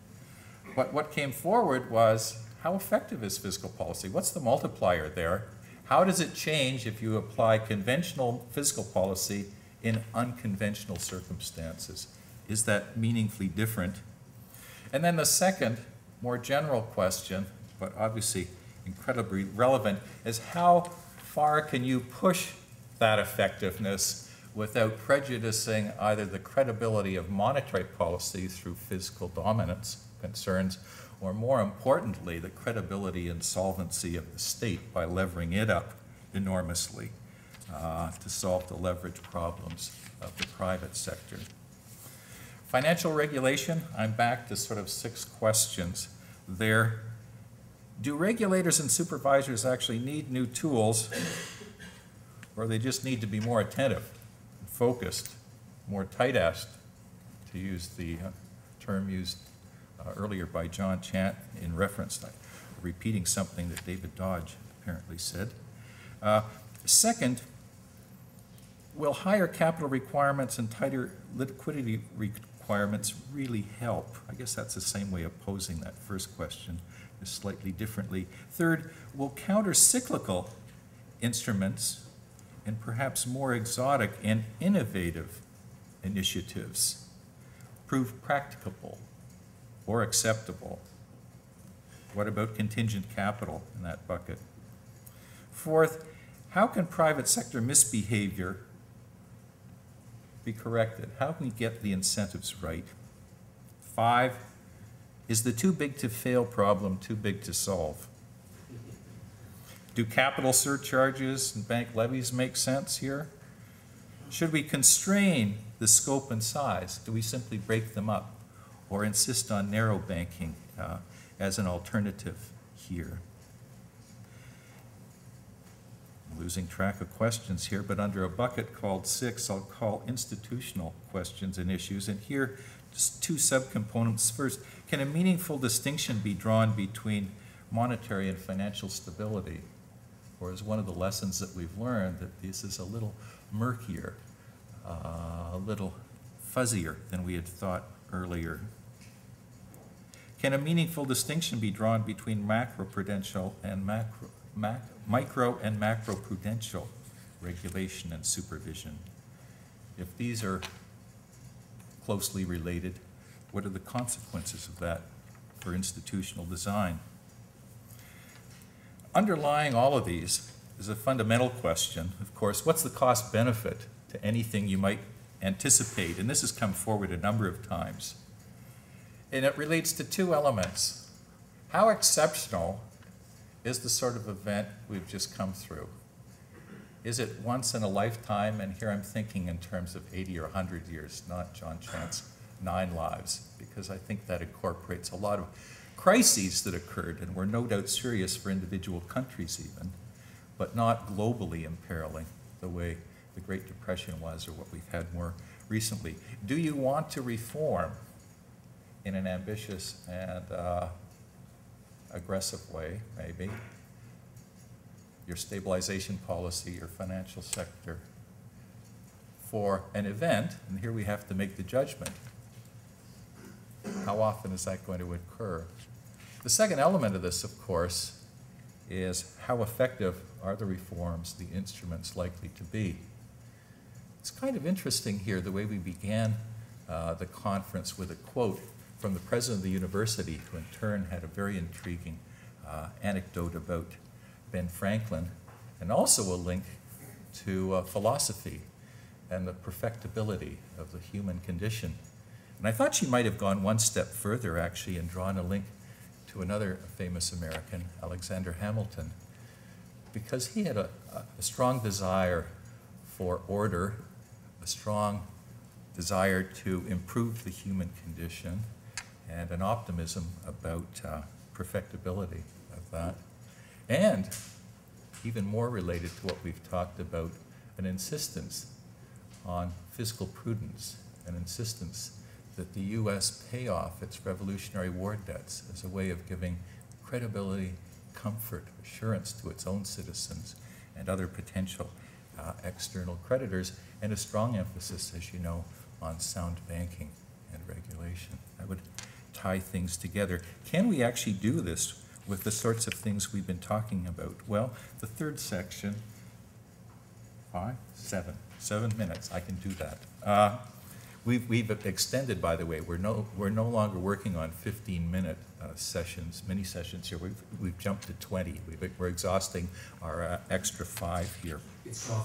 Speaker 3: but what came forward was, how effective is fiscal policy? What's the multiplier there? How does it change if you apply conventional fiscal policy in unconventional circumstances? Is that meaningfully different? And then the second, more general question, but obviously incredibly relevant, is how far can you push that effectiveness without prejudicing either the credibility of monetary policy through fiscal dominance concerns, or more importantly, the credibility and solvency of the state by levering it up enormously to solve the leverage problems of the private sector. Financial regulation, I'm back to sort of 6 questions there. Do regulators and supervisors actually need new tools, or they just need to be more attentive, focused, more tight-assed, to use the term used earlier by John Chant in reference to repeating something that David Dodge apparently said. Second, will higher capital requirements and tighter liquidity requirements really help? I guess that's the same way of posing that first question, just slightly differently. Third, will counter-cyclical instruments and perhaps more exotic and innovative initiatives prove practicable or acceptable? What about contingent capital in that bucket? Fourth, how can private sector misbehavior be corrected? How can we get the incentives right? 5, is the too big to fail problem too big to solve? Do capital surcharges and bank levies make sense here? Should we constrain the scope and size? Do we simply break them up or insist on narrow banking as an alternative here? I'm losing track of questions here, but under a bucket called 6, I'll call institutional questions and issues. And here, just 2 subcomponents. First, can a meaningful distinction be drawn between monetary and financial stability? Or is one of the lessons that we've learned that this is a little murkier, a little fuzzier than we had thought earlier? Can a meaningful distinction be drawn between macroprudential and micro and macroprudential regulation and supervision? If these are closely related, what are the consequences of that for institutional design? Underlying all of these is a fundamental question, of course, what's the cost benefit to anything you might anticipate? And this has come forward a number of times. And it relates to 2 elements. How exceptional is the sort of event we've just come through? Is it once in a lifetime? And here I'm thinking in terms of 80 or 100 years, not John Chant's 9 lives, because I think that incorporates a lot of crises that occurred and were no doubt serious for individual countries even, but not globally imperiling the way the Great Depression was or what we've had more recently. Do you want to reform in an ambitious and aggressive way, maybe, your stabilization policy, your financial sector, for an event, and here we have to make the judgment. How often is that going to occur? The second element of this, of course, is how effective are the reforms, the instruments likely to be? It's kind of interesting here the way we began the conference with a quote from the president of the university, who in turn had a very intriguing anecdote about Ben Franklin, and also a link to philosophy and the perfectibility of the human condition. And I thought she might have gone one step further, actually, and drawn a link to another famous American, Alexander Hamilton, because he had a strong desire for order, a strong desire to improve the human condition, and an optimism about perfectibility of that. And even more related to what we've talked about, an insistence on fiscal prudence, an insistence that the U.S. pay off its Revolutionary War debts as a way of giving credibility, comfort, assurance to its own citizens and other potential external creditors, and a strong emphasis, as you know, on sound banking and regulation. That would tie things together. Can we actually do this with the sorts of things we've been talking about? Well, the third section, 7 minutes, I can do that. We've extended, by the way, we're no longer working on 15-minute sessions, mini sessions here. We've jumped to 20. We're exhausting our extra 5 here.
Speaker 4: It's called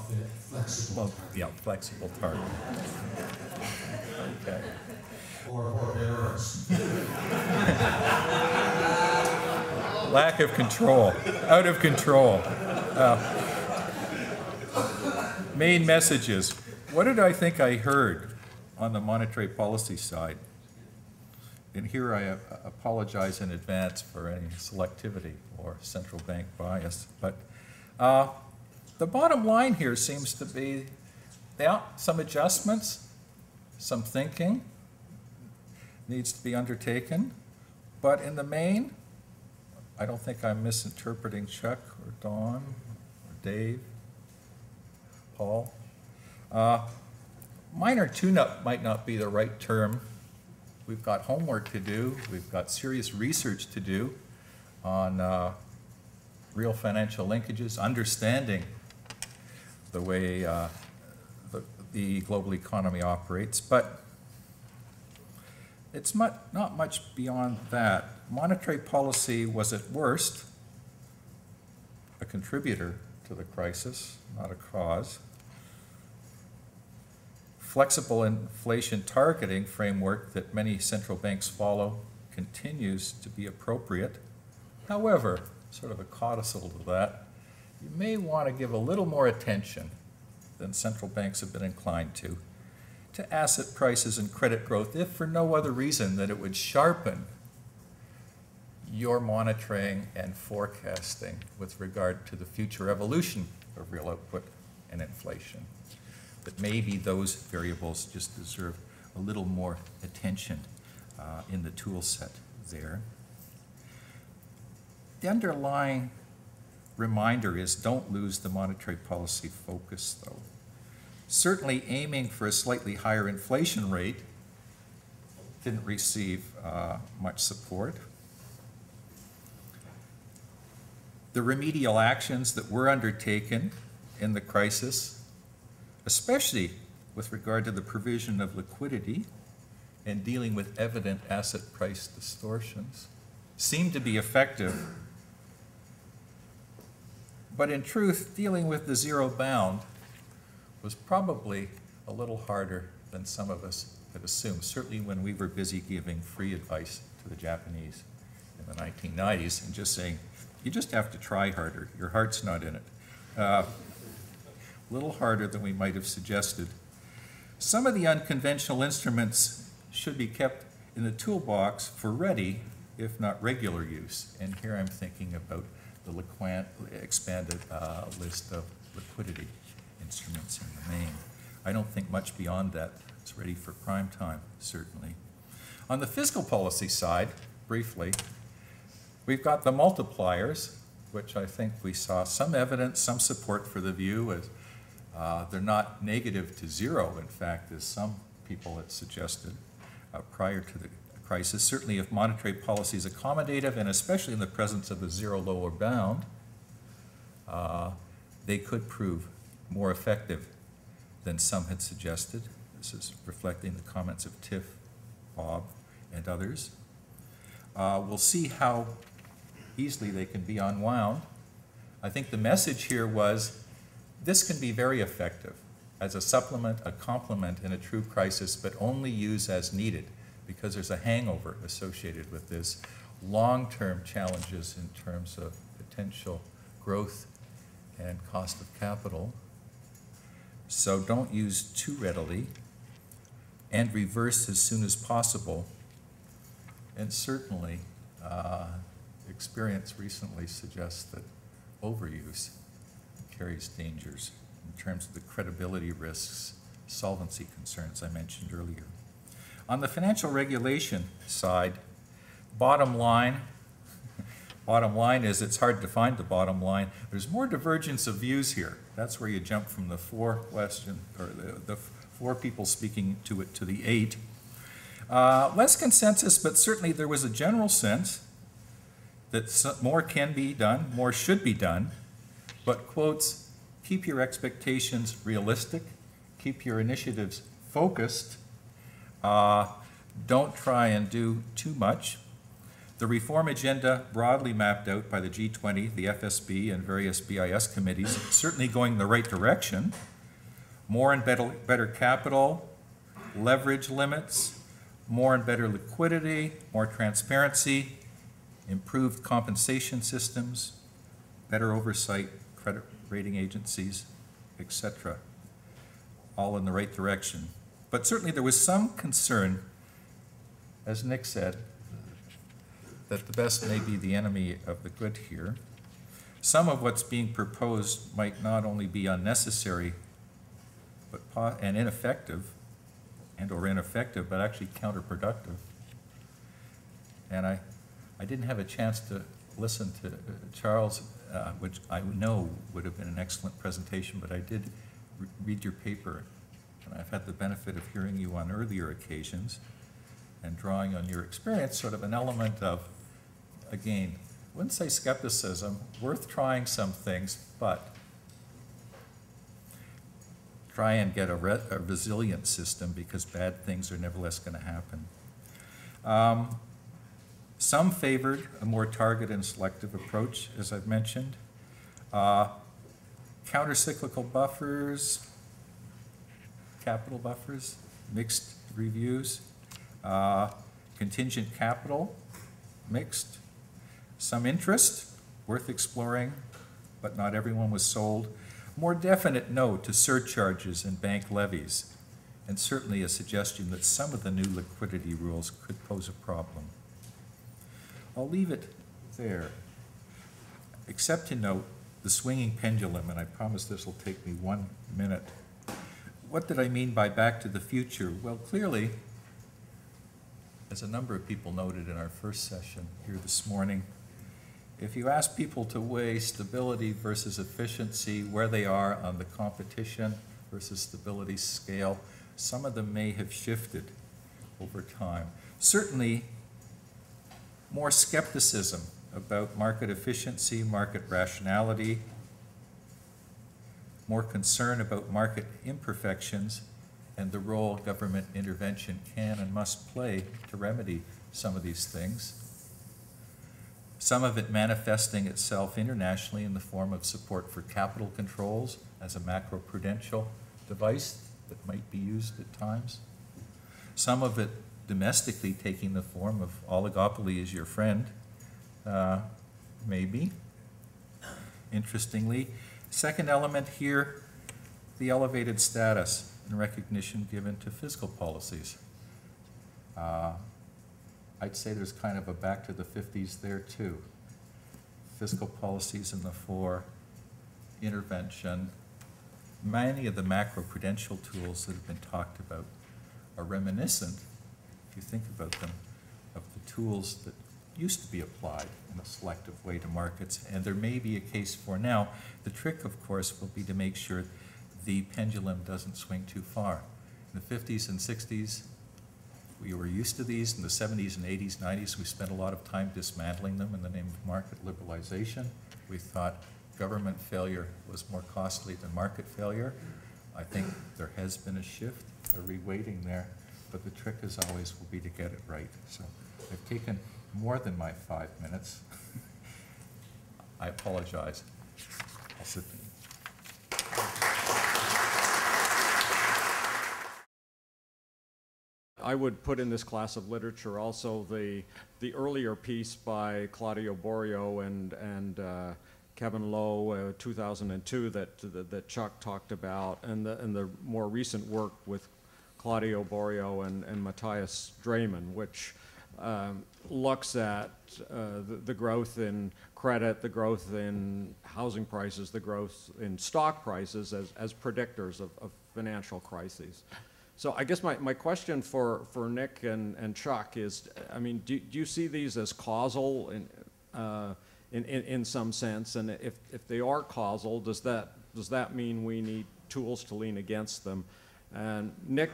Speaker 4: flexible target.
Speaker 3: Yeah, flexible target. Okay.
Speaker 4: Or errors.
Speaker 3: Lack of control, out of control. Main messages. What did I think I heard on the monetary policy side? And here I apologize in advance for any selectivity or central bank bias. But the bottom line here seems to be, some adjustments, some thinking needs to be undertaken. But in the main, I don't think I'm misinterpreting Chuck or Don or Dave, Paul. Minor tune-up might not be the right term. We've got homework to do. We've got serious research to do on real financial linkages, understanding the way the global economy operates. But it's not much beyond that. Monetary policy was at worst a contributor to the crisis, not a cause. Flexible inflation targeting framework that many central banks follow continues to be appropriate. However, sort of a codicil to that, you may want to give a little more attention than central banks have been inclined to asset prices and credit growth, if for no other reason than it would sharpen your monitoring and forecasting with regard to the future evolution of real output and inflation. But maybe those variables just deserve a little more attention in the tool set there. The underlying reminder is don't lose the monetary policy focus, though. Certainly aiming for a slightly higher inflation rate didn't receive much support. The remedial actions that were undertaken in the crisis, especially with regard to the provision of liquidity and dealing with evident asset price distortions, seemed to be effective. But in truth, dealing with the zero bound was probably a little harder than some of us had assumed, certainly when we were busy giving free advice to the Japanese in the 1990s and just saying, you just have to try harder, your heart's not in it. A little harder than we might have suggested. Some of the unconventional instruments should be kept in the toolbox for ready, if not regular use. And here I'm thinking about the expanded list of liquidity instruments in the main. I don't think much beyond that is ready for prime time, certainly. On the fiscal policy side, briefly, we've got the multipliers, which I think we saw some evidence, some support for the view as they're not negative to zero, in fact, as some people had suggested prior to the crisis. Certainly if monetary policy is accommodative, and especially in the presence of a zero lower bound, they could prove more effective than some had suggested. This is reflecting the comments of Tiff, Bob, and others. We'll see how easily they can be unwound. I think the message here was this can be very effective as a supplement, a complement in a true crisis, but only use as needed because there's a hangover associated with this. Long-term challenges in terms of potential growth and cost of capital. So don't use too readily, and reverse as soon as possible. And certainly, experience recently suggests that overuse carries dangers in terms of the credibility risks, solvency concerns I mentioned earlier. On the financial regulation side, bottom line is it's hard to find the bottom line. There's more divergence of views here. That's where you jump from the four people speaking to it to the 8. Less consensus, but certainly there was a general sense that more can be done, more should be done, but quotes, keep your expectations realistic, keep your initiatives focused, don't try and do too much. The reform agenda broadly mapped out by the G20, the FSB, and various BIS committees, certainly going in the right direction. More and better capital, leverage limits, more and better liquidity, more transparency, improved compensation systems, better oversight, credit rating agencies, etc. All in the right direction. But certainly there was some concern, as Nick said, that the best may be the enemy of the good here. Some of what's being proposed might not only be unnecessary and ineffective, but actually counterproductive. And I didn't have a chance to listen to Charles, which I know would have been an excellent presentation, but I did read your paper, and I've had the benefit of hearing you on earlier occasions and drawing on your experience, sort of an element of, again, I wouldn't say skepticism, worth trying some things, but try and get a resilient system because bad things are nevertheless going to happen. Some favored a more targeted and selective approach, as I've mentioned. Counter-cyclical buffers, capital buffers, mixed reviews. Contingent capital, mixed. Some interest, worth exploring, but not everyone was sold. More definite no to surcharges and bank levies, and certainly a suggestion that some of the new liquidity rules could pose a problem. I'll leave it there, except to note the swinging pendulum, and I promise this will take me 1 minute. What did I mean by back to the future? Well, clearly, as a number of people noted in our first session here this morning, if you ask people to weigh stability versus efficiency, where they are on the competition versus stability scale, some of them may have shifted over time. Certainly, more skepticism about market efficiency, market rationality, more concern about market imperfections and the role government intervention can and must play to remedy some of these things. Some of it manifesting itself internationally in the form of support for capital controls as a macro-prudential device that might be used at times. Some of it domestically taking the form of oligopoly is your friend, maybe. Interestingly, second element here, the elevated status and recognition given to fiscal policies. I'd say there's kind of a back to the 50s there too. Fiscal policies in the fore, intervention. Many of the macro-prudential tools that have been talked about are reminiscent, if you think about them, of the tools that used to be applied in a selective way to markets, and there may be a case for now. The trick, of course, will be to make sure the pendulum doesn't swing too far. In the 50s and 60s, we were used to these. In the 70s and 80s, 90s, we spent a lot of time dismantling them in the name of market liberalization. We thought government failure was more costly than market failure. I think there has been a shift, a reweighting there, but the trick as always will be to get it right. So I've taken more than my 5 minutes. I apologize. I'll sit down.
Speaker 5: I would put in this class of literature also the earlier piece by Claudio Borio and Kevin Lowe, 2002, that Chuck talked about, and the more recent work with Claudio Borio and Matthias Drayman, which looks at the growth in credit, the growth in housing prices, the growth in stock prices as predictors of financial crises. So I guess my question for Nick and Chuck is, I mean, do you see these as causal in some sense? And if they are causal, does that mean we need tools to lean against them? And Nick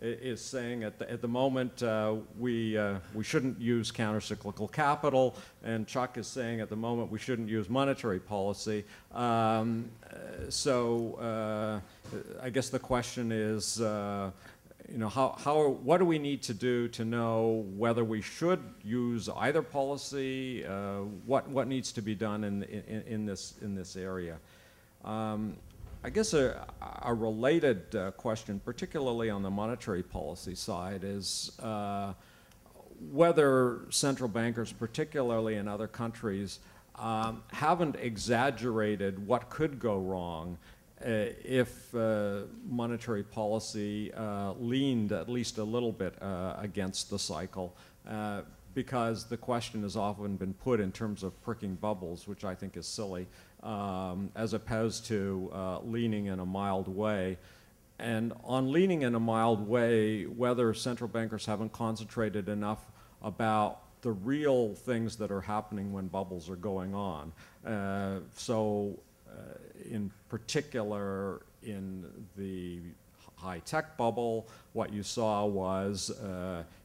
Speaker 5: is saying at the moment we shouldn't use countercyclical capital, and Chuck is saying at the moment we shouldn't use monetary policy. So I guess the question is, you know, what do we need to do to know whether we should use either policy? What needs to be done in this area? I guess a related question, particularly on the monetary policy side, is whether central bankers, particularly in other countries, haven't exaggerated what could go wrong if monetary policy leaned at least a little bit against the cycle, because the question has often been put in terms of pricking bubbles, which I think is silly, as opposed to leaning in a mild way. And on leaning in a mild way, whether central bankers haven't concentrated enough about the real things that are happening when bubbles are going on. In particular, in the high-tech bubble, what you saw was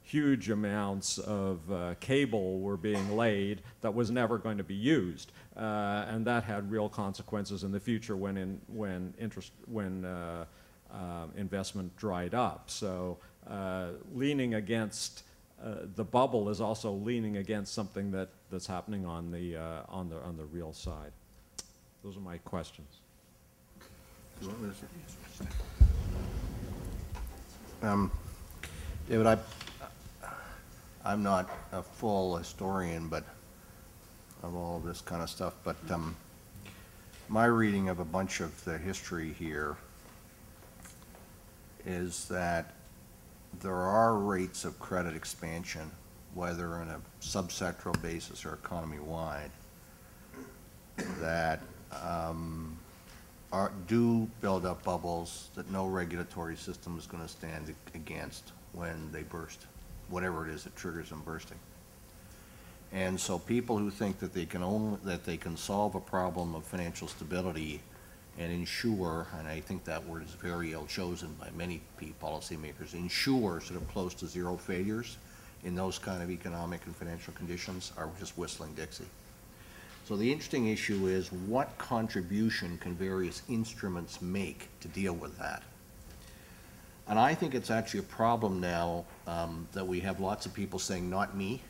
Speaker 5: huge amounts of cable were being laid that was never going to be used, and that had real consequences in the future when investment dried up. So leaning against the bubble is also leaning against something that's happening on the real side. Those are my questions.
Speaker 2: David, I'm not a full historian, but of all of this kind of stuff, but my reading of a bunch of the history here is that there are rates of credit expansion, whether on a subsectoral basis or economy-wide, that do build up bubbles that no regulatory system is going to stand against when they burst, whatever it is that triggers them bursting. And so people who think that they can solve a problem of financial stability and ensure, and I think that word is very ill chosen by many policymakers, ensure sort of close to zero failures in those kind of economic and financial conditions are just whistling Dixie. So the interesting issue is, what contribution can various instruments make to deal with that? And I think it's actually a problem now that we have lots of people saying, not me,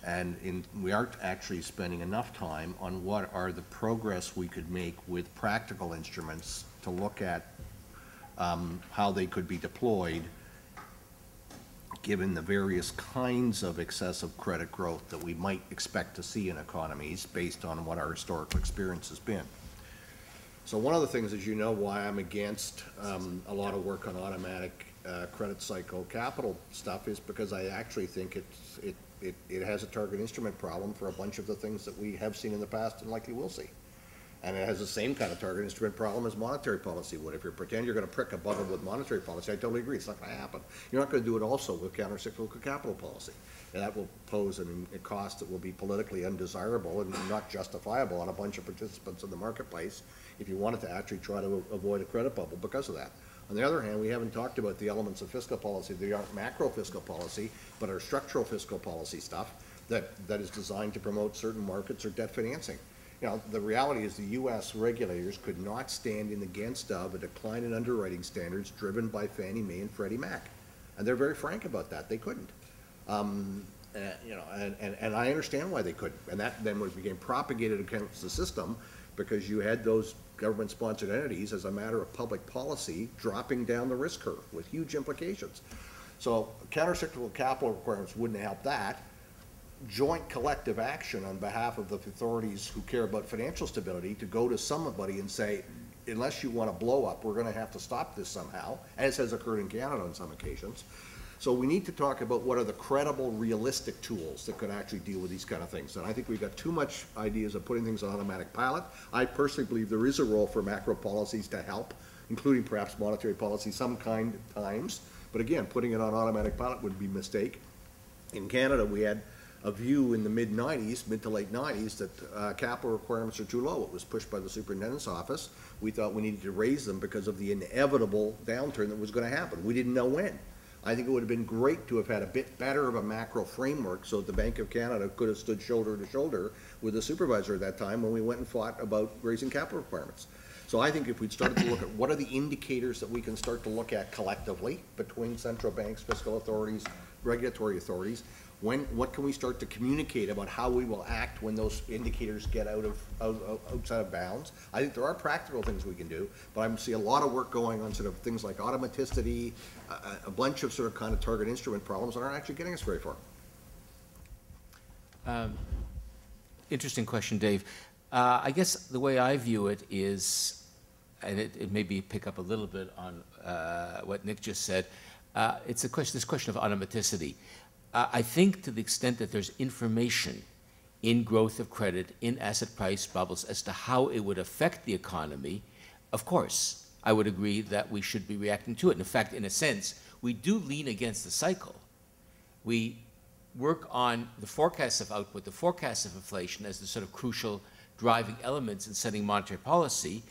Speaker 2: and we aren't actually spending enough time on what are the progress we could make with practical instruments to look at how they could be deployed given the various kinds of excessive credit growth that we might expect to see in economies based on what our historical experience has been. So one of the things, as you know, why I'm against a lot of work on automatic credit cycle capital stuff is because I actually think it has a target instrument problem for a bunch of the things that we have seen in the past and likely will see. And it has the same kind of target instrument problem as monetary policy would. If you pretend you're going to prick a bubble with monetary policy, I totally agree, it's not going to happen. You're not going to do it also with countercyclical capital policy. And that will pose a cost that will be politically undesirable and not justifiable on a bunch of participants in the marketplace if you wanted to actually try to avoid a credit bubble because of that. On the other hand, we haven't talked about the elements of fiscal policy that aren't macro fiscal policy, but are structural fiscal policy stuff that is designed to promote certain markets or debt financing. You know, the reality is the U.S. regulators could not stand in the against of a decline in underwriting standards driven by Fannie Mae and Freddie Mac. And they're very frank about that. They couldn't. You know, and I understand why they couldn't. And that then became propagated against the system because you had those government-sponsored entities as a matter of public policy dropping down the risk curve with huge implications. So countercyclical capital requirements wouldn't help that. Joint collective action on behalf of the authorities who care about financial stability to go to somebody and say, unless you want to blow up, we're going to have to stop this somehow, as has occurred in Canada on some occasions. So we need to talk about what are the credible, realistic tools that could actually deal with these kind of things. And I think we've got too much ideas of putting things on automatic pilot. I personally believe there is a role for macro policies to help, including perhaps monetary policy some kind at times. But again, putting it on automatic pilot would be a mistake. In Canada, we had a view in the mid to late 90s that capital requirements are too low. It was pushed by the superintendent's office. We thought we needed to raise them because of the inevitable downturn that was going to happen. We didn't know when. I think it would have been great to have had a bit better of a macro framework so that the Bank of Canada could have stood shoulder to shoulder with the supervisor at that time when we went and fought about raising capital requirements. So I think if we'd started to look at what are the indicators that we can start to look at collectively between central banks, fiscal authorities, regulatory authorities, what can we start to communicate about how we will act when those indicators get outside of bounds? I think there are practical things we can do, but I see a lot of work going on sort of things like automaticity, a bunch of sort of kind of target instrument problems that aren't actually getting us very far.
Speaker 1: Interesting question, Dave. I guess the way I view it is, and it maybe pick up a little bit on what Nick just said, it's this question of automaticity. I think to the extent that there's information in growth of credit, in asset price bubbles as to how it would affect the economy, of course, I would agree that we should be reacting to it. And in fact, in a sense, we do lean against the cycle. We work on the forecasts of output, the forecasts of inflation as the sort of crucial driving elements in setting monetary policy.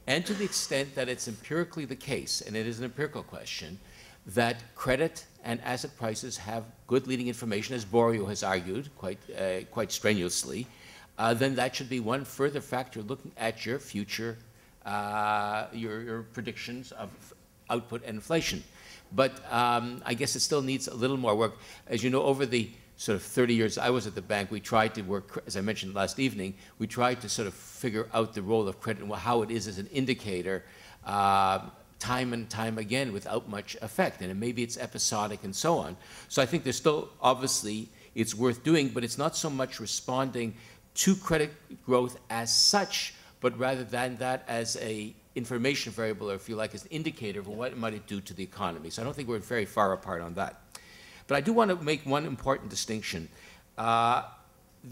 Speaker 1: And to the extent that it's empirically the case, and it is an empirical question, that credit and asset prices have good leading information, as Borio has argued quite strenuously, then that should be one further factor looking at your future, your predictions of output and inflation. But I guess it still needs a little more work. As you know, over the sort of 30 years I was at the bank, we tried to work, as I mentioned last evening, we tried to sort of figure out the role of credit and how it is as an indicator time and time again without much effect. And maybe it's episodic and so on. So I think there's still, obviously, it's worth doing, but it's not so much responding to credit growth as such, but rather than that as a information variable, or if you like, as an indicator of what it might do to the economy. So I don't think we're very far apart on that. But I do want to make one important distinction.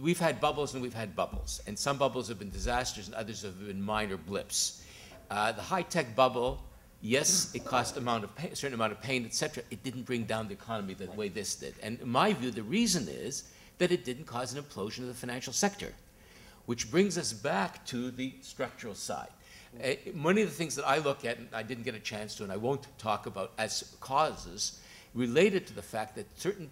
Speaker 1: We've had bubbles and we've had bubbles, and some bubbles have been disasters and others have been minor blips. The high-tech bubble, yes, it cost a certain amount of pain, et cetera. It didn't bring down the economy the way this did. And in my view, the reason is that it didn't cause an implosion of the financial sector, which brings us back to the structural side. One of the things that I look at, and I didn't get a chance to, and I won't talk about as causes, related to the fact that certain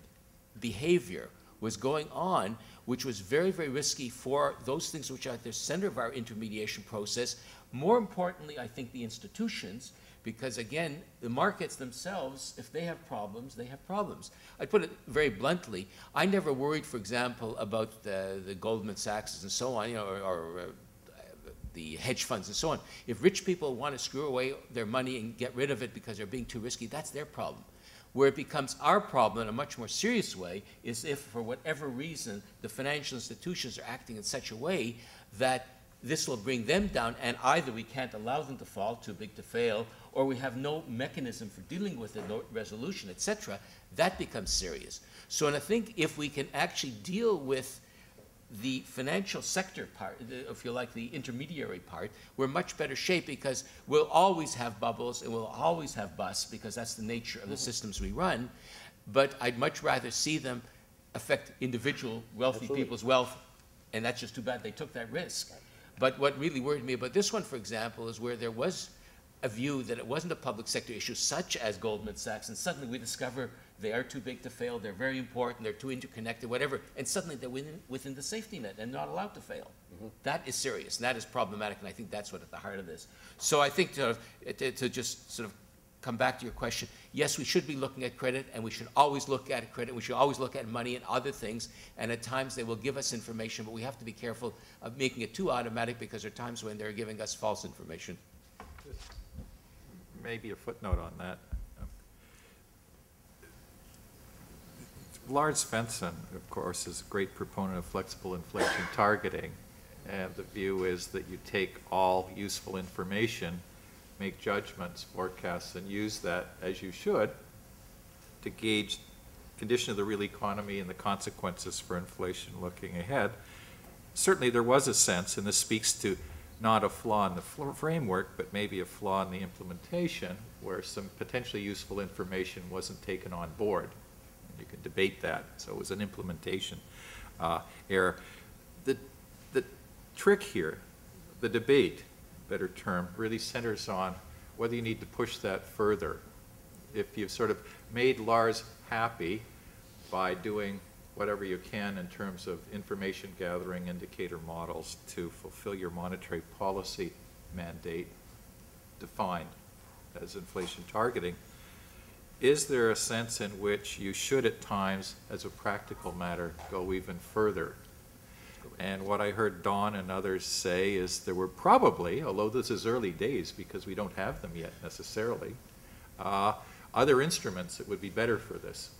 Speaker 1: behavior was going on which was very, very risky for those things which are at the center of our intermediation process. More importantly, I think the institutions, because again, the markets themselves, if they have problems, they have problems. I put it very bluntly, I never worried, for example, about the Goldman Sachs and so on, you know, or the hedge funds and so on. If rich people want to screw away their money and get rid of it because they're being too risky, that's their problem. Where it becomes our problem in a much more serious way is if, for whatever reason, the financial institutions are acting in such a way that this will bring them down, and either we can't allow them to fall, too big to fail, or we have no mechanism for dealing with it, no resolution, etc., that becomes serious. So, and I think if we can actually deal with the financial sector part, if you like, the intermediary part, we're in much better shape because we'll always have bubbles and we'll always have busts because that's the nature of the systems we run. But I'd much rather see them affect individual wealthy people's wealth, and that's just too bad they took that risk. But what really worried me about this one, for example, is where there was a view that it wasn't a public sector issue, such as Goldman Sachs, and suddenly we discover they are too big to fail, they're very important, they're too interconnected, whatever, and suddenly they're within the safety net and not allowed to fail. That is serious, and that is problematic, and I think that's what at the heart of this. So I think to just sort of come back to your question, yes, we should be looking at credit, and we should always look at credit, we should always look at money and other things, and at times they will give us information, but we have to be careful of making it too automatic because there are times when they're giving us false information.
Speaker 3: Maybe a footnote on that. Lars Svensson, of course, is a great proponent of flexible inflation targeting, and the view is that you take all useful information, make judgments, forecasts, and use that, as you should, to gauge condition of the real economy and the consequences for inflation looking ahead. Certainly there was a sense, and this speaks to not a flaw in the framework, but maybe a flaw in the implementation, where some potentially useful information wasn't taken on board. You can debate that, so it was an implementation error. The trick here, the debate, better term, really centers on whether you need to push that further. If you've sort of made Lars happy by doing whatever you can in terms of information gathering, indicator models to fulfill your monetary policy mandate defined as inflation targeting, is there a sense in which you should at times, as a practical matter, go even further? And what I heard Don and others say is there were probably, although this is early days because we don't have them yet necessarily, other instruments that would be better for this.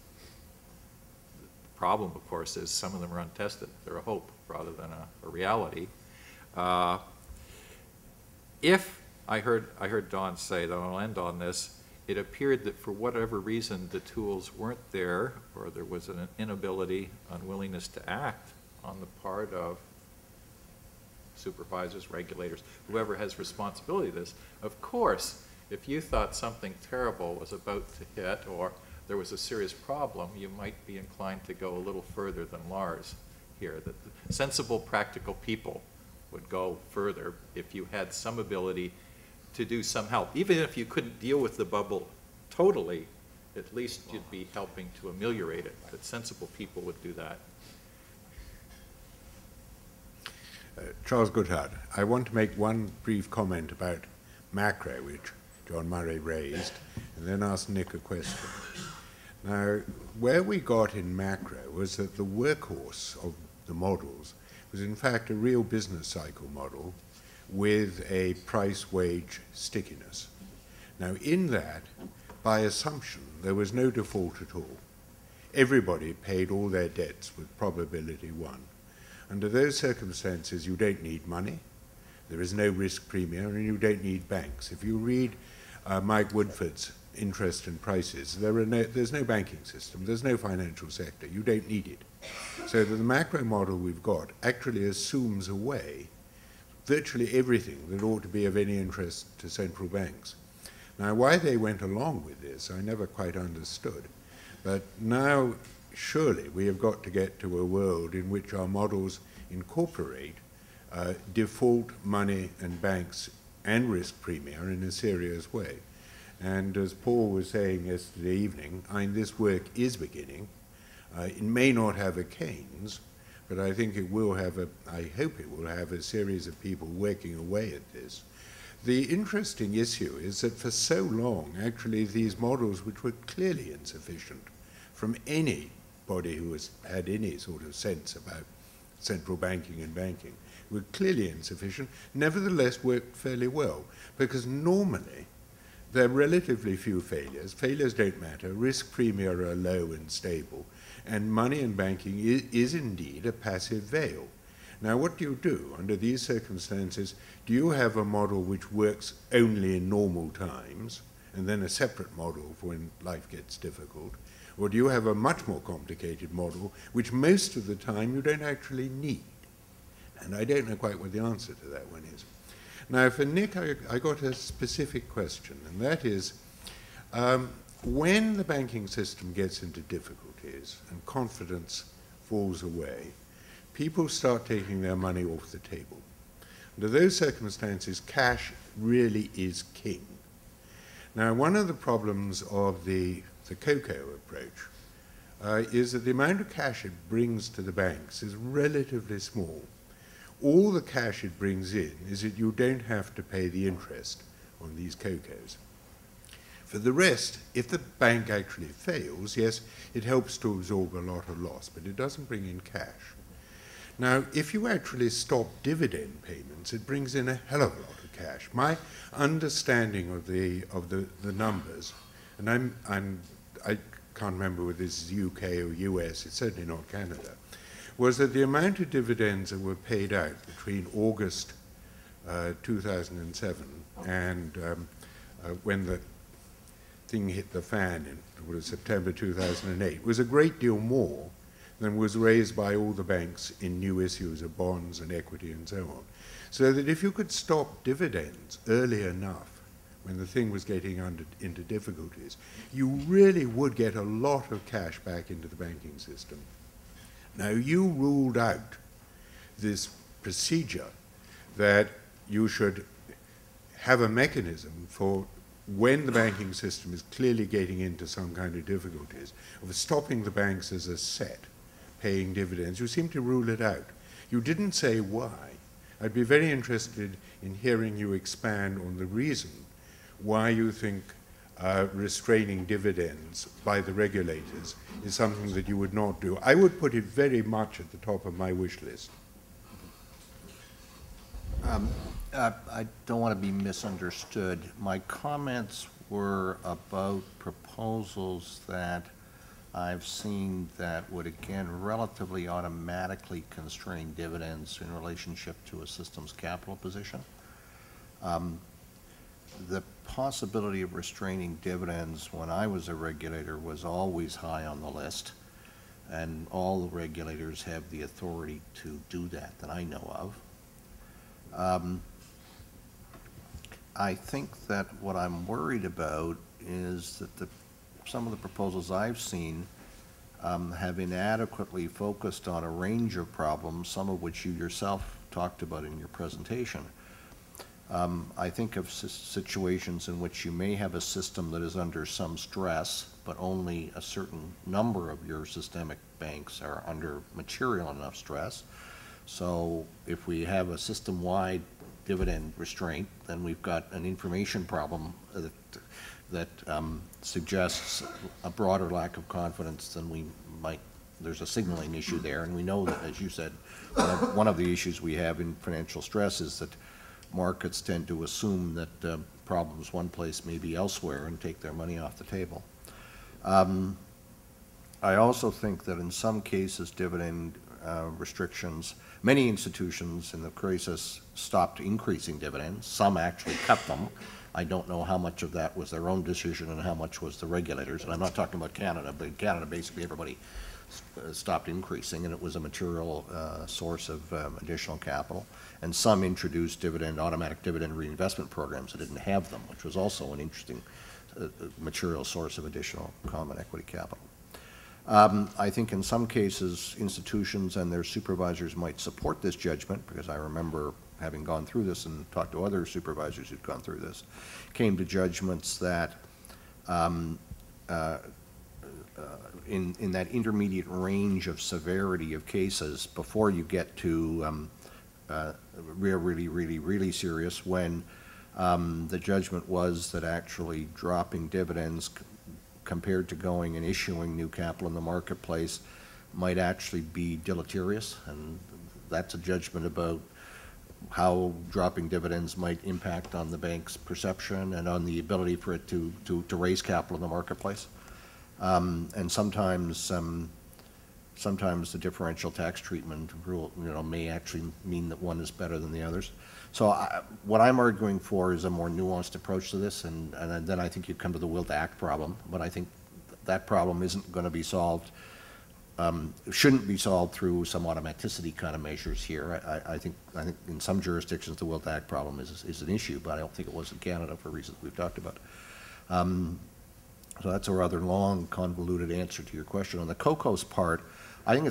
Speaker 3: The problem, of course, is some of them are untested. They're a hope rather than a reality. If I heard Don say, though I'll end on this, it appeared that for whatever reason the tools weren't there, or there was an inability, unwillingness to act on the part of supervisors, regulators, whoever has responsibility for this. Of course, if you thought something terrible was about to hit or there was a serious problem, you might be inclined to go a little further than Lars here, that the sensible, practical people would go further if you had some ability to do some help. Even if you couldn't deal with the bubble totally, at least you'd be helping to ameliorate it. That sensible people would do that.
Speaker 6: Charles Goodhart, I want to make one brief comment about macro, which John Murray raised, and then ask Nick a question. Now, where we got in macro was that the workhorse of the models was in fact a real business cycle model with a price-wage stickiness. Now, in that, by assumption, there was no default at all. Everybody paid all their debts with probability 1. Under those circumstances, you don't need money, there is no risk premium, and you don't need banks. If you read Mike Woodford's Interest and Prices, there's no banking system, there's no financial sector, you don't need it. So the macro model we've got actually assumes away virtually everything that ought to be of any interest to central banks. Now, why they went along with this, I never quite understood. But now, surely, we have got to get to a world in which our models incorporate default money and banks and risk premia in a serious way. And as Paul was saying yesterday evening, this work is beginning. It may not have a Keynes, but I think it will have I hope it will have a series of people working away at this. The interesting issue is that for so long, actually, these models, which were clearly insufficient from anybody who has had any sort of sense about central banking and banking, were clearly insufficient, nevertheless worked fairly well, because normally there are relatively few failures. Failures don't matter. Risk premia are low and stable, and money and banking is indeed a passive veil. Now, what do you do under these circumstances? Do you have a model which works only in normal times, and then a separate model for when life gets difficult? Or do you have a much more complicated model, which most of the time you don't actually need? And I don't know quite what the answer to that one is. Now, for Nick, I got a specific question, and that is, when the banking system gets into difficulties and confidence falls away, people start taking their money off the table. Under those circumstances, cash really is king. Now, one of the problems of the COCO approach is that the amount of cash it brings to the banks is relatively small. All the cash it brings in is that you don't have to pay the interest on these COCOs. For the rest, if the bank actually fails, yes, it helps to absorb a lot of loss, but it doesn't bring in cash. Now, if you actually stop dividend payments, it brings in a hell of a lot of cash. My understanding of the numbers, and I can't remember whether this is UK or US, it's certainly not Canada, was that the amount of dividends that were paid out between August 2007 and when the thing hit the fan in September 2008 was a great deal more than was raised by all the banks in new issues of bonds and equity and so on. So that if you could stop dividends early enough when the thing was getting into difficulties, you really would get a lot of cash back into the banking system. Now, you ruled out this procedure that you should have a mechanism for when the banking system is clearly getting into some kind of difficulties, of stopping the banks as a set paying dividends. You seem to rule it out. You didn't say why. I'd be very interested in hearing you expand on the reason why you think restraining dividends by the regulators is something that you would not do. I would put it very much at the top of my wish list.
Speaker 2: I don't want to be misunderstood. My comments were about proposals that I've seen that would, again, relatively automatically constrain dividends in relationship to a system's capital position. The possibility of restraining dividends when I was a regulator was always high on the list, and all the regulators have the authority to do that I know of. I think that what I'm worried about is that some of the proposals I've seen have inadequately focused on a range of problems, some of which you yourself talked about in your presentation. I think of situations in which you may have a system that is under some stress, but only a certain number of your systemic banks are under material enough stress. So if we have a system-wide dividend restraint, then we've got an information problem that suggests a broader lack of confidence than we might. There's a signaling issue there, and we know that, as you said, one of the issues we have in financial stress is that markets tend to assume that problems one place may be elsewhere and take their money off the table. I also think that in some cases, dividend restrictions, many institutions in the crisis stopped increasing dividends. Some actually cut them. I don't know how much of that was their own decision and how much was the regulators. And I'm not talking about Canada, but in Canada, basically everybody stopped increasing, and it was a material source of additional capital. And some introduced automatic dividend reinvestment programs that didn't have them, which was also an interesting material source of additional common equity capital. I think in some cases, institutions and their supervisors might support this judgment, because I remember having gone through this and talked to other supervisors who'd gone through this, came to judgments that in that intermediate range of severity of cases, before you get to really serious, when the judgment was that actually dropping dividends compared to going and issuing new capital in the marketplace might actually be deleterious, and that's a judgment about how dropping dividends might impact on the bank's perception and on the ability for it to raise capital in the marketplace. And sometimes the differential tax treatment rule, may actually mean that one is better than the others. So what I'm arguing for is a more nuanced approach to this, and then I think you come to the will to act problem. But I think that problem isn't going to be solved, shouldn't be solved through some automaticity kind of measures here. I think in some jurisdictions the will to act problem is an issue, but I don't think it was in Canada for reasons we've talked about. So that's a rather long, convoluted answer to your question. On the COCO's part, I think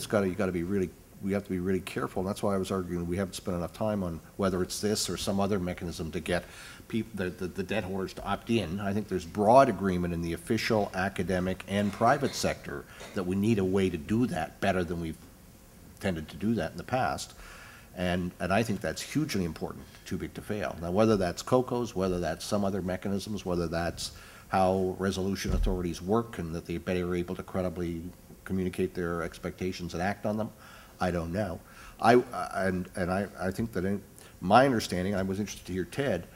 Speaker 2: we have to be really careful, and that's why I was arguing we haven't spent enough time on whether it's this or some other mechanism to get the debt holders to opt in. I think there's broad agreement in the official, academic, and private sector that we need a way to do that better than we've tended to do that in the past. And I think that's hugely important, too big to fail. Now, whether that's COCO's, whether that's some other mechanisms, whether that's how resolution authorities work and that they're better able to credibly communicate their expectations and act on them, I don't know. I think that in my understanding, I was interested to hear Ted,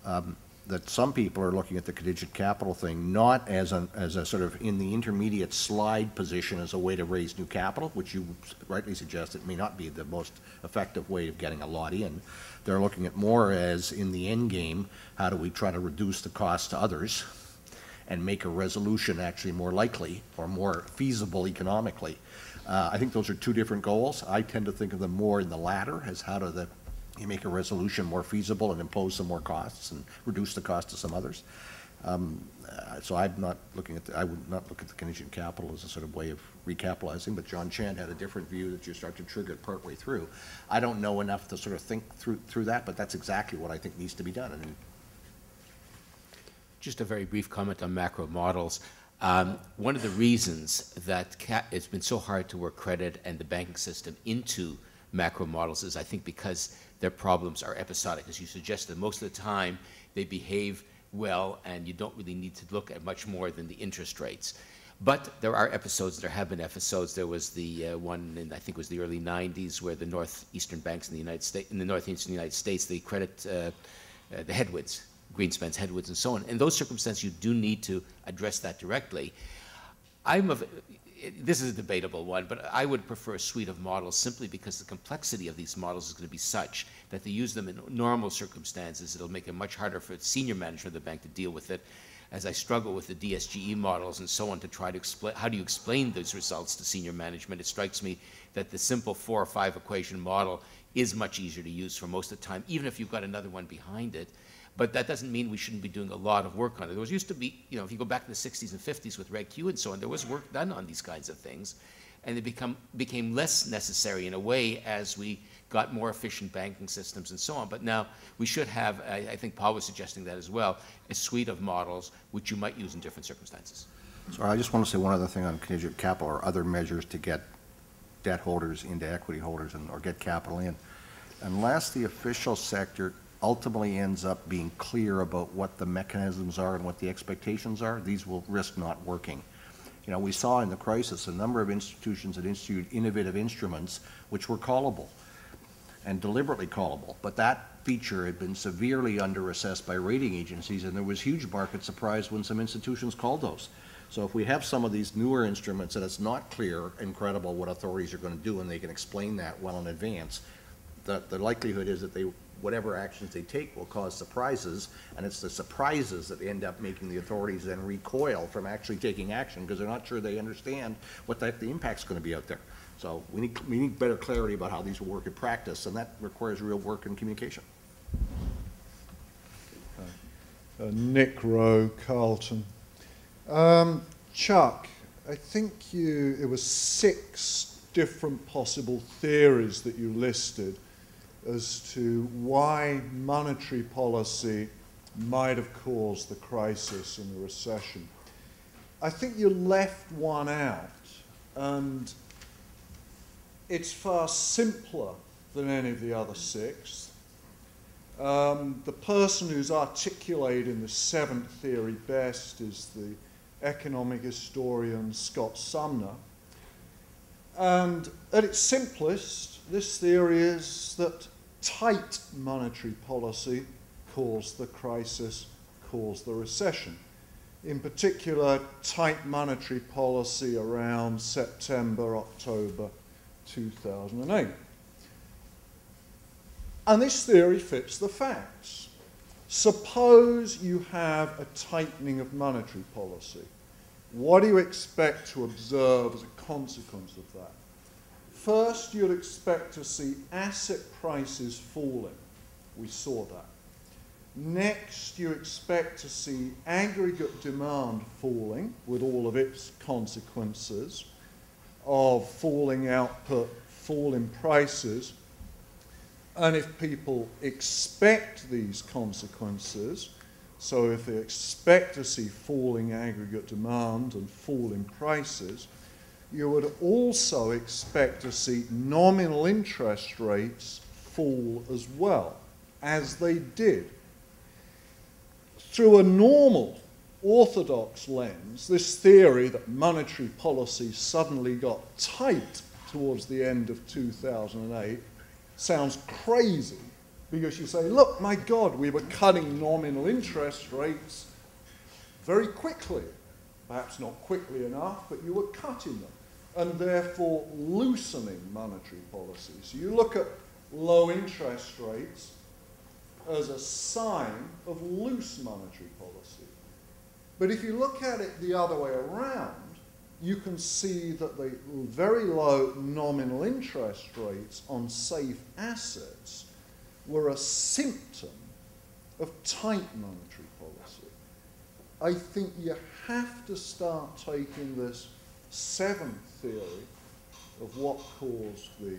Speaker 2: that some people are looking at the contingent capital thing not as a sort of in the intermediate slide position as a way to raise new capital, which you rightly suggested may not be the most effective way of getting a lot in. They're looking at more as in the end game, how do we try to reduce the cost to others and make a resolution actually more likely or more feasible economically. I think those are two different goals. I tend to think of them more in the latter, as how do you make a resolution more feasible and impose some more costs and reduce the cost to some others. So I would not look at the contingent capital as a sort of way of recapitalizing, but John Chand had a different view that you start to trigger it partway through. I don't know enough to sort of think through that, but that's exactly what I think needs to be done.
Speaker 1: Just a very brief comment on macro models. One of the reasons that it's been so hard to work credit and the banking system into macro models is, I think, because their problems are episodic. As you suggested, most of the time they behave well and you don't really need to look at much more than the interest rates. But there are episodes, there have been episodes. There was the one in, I think it was the early 90s, where the northeastern banks in the United States, the credit, the headwinds, Greenspan's headwinds and so on. In those circumstances, you do need to address that directly. This is a debatable one, but I would prefer a suite of models simply because the complexity of these models is going to be such that to use them in normal circumstances, it'll make it much harder for senior management of the bank to deal with it. As I struggle with the DSGE models and so on to try to explain, how do you explain those results to senior management? It strikes me that the simple 4 or 5 equation model is much easier to use for most of the time, even if you've got another one behind it. But that doesn't mean we shouldn't be doing a lot of work on it. There was used to be, if you go back to the 60s and 50s with Reg Q and so on, there was work done on these kinds of things. And they became less necessary in a way as we got more efficient banking systems and so on. But now we should have, I think Paul was suggesting that as well, a suite of models which you might use in different circumstances.
Speaker 2: Sorry, I just want to say one other thing on contingent capital or other measures to get debt holders into equity holders or get capital in. Unless the official sector ultimately ends up being clear about what the mechanisms are and what the expectations are, these will risk not working. You know, we saw in the crisis a number of institutions that instituted innovative instruments which were callable and deliberately callable, but that feature had been severely underassessed by rating agencies, and there was huge market surprise when some institutions called those. So if we have some of these newer instruments that it's not clear and credible what authorities are going to do and they can explain that well in advance, the likelihood is that whatever actions they take will cause surprises, and it's the surprises that end up making the authorities then recoil from actually taking action because they're not sure they understand what the impact's going to be out there. So we need better clarity about how these will work in practice, and that requires real work and communication.
Speaker 7: Nick Rowe, Carleton. Chuck, I think it was 6 different possible theories that you listed as to why monetary policy might have caused the crisis and the recession. I think you left one out, and it's far simpler than any of the other 6. The person who's articulating the 7th theory best is the economic historian Scott Sumner. And at its simplest, this theory is that tight monetary policy caused the crisis, caused the recession. In particular, tight monetary policy around September, October 2008. And this theory fits the facts. Suppose you have a tightening of monetary policy. What do you expect to observe as a consequence of that? First, you'd expect to see asset prices falling. We saw that. Next, you expect to see aggregate demand falling with all of its consequences of falling output, falling prices. And if people expect these consequences, so if they expect to see falling aggregate demand and falling prices, you would also expect to see nominal interest rates fall as well, as they did. Through a normal, orthodox lens, this theory that monetary policy suddenly got tight towards the end of 2008 sounds crazy, because you say, look, my God, we were cutting nominal interest rates very quickly. Perhaps not quickly enough, but you were cutting them, and therefore loosening monetary policy. So you look at low interest rates as a sign of loose monetary policy. But if you look at it the other way around, you can see that the very low nominal interest rates on safe assets were a symptom of tight monetary policy. I think you have to start taking this 7th theory of what caused the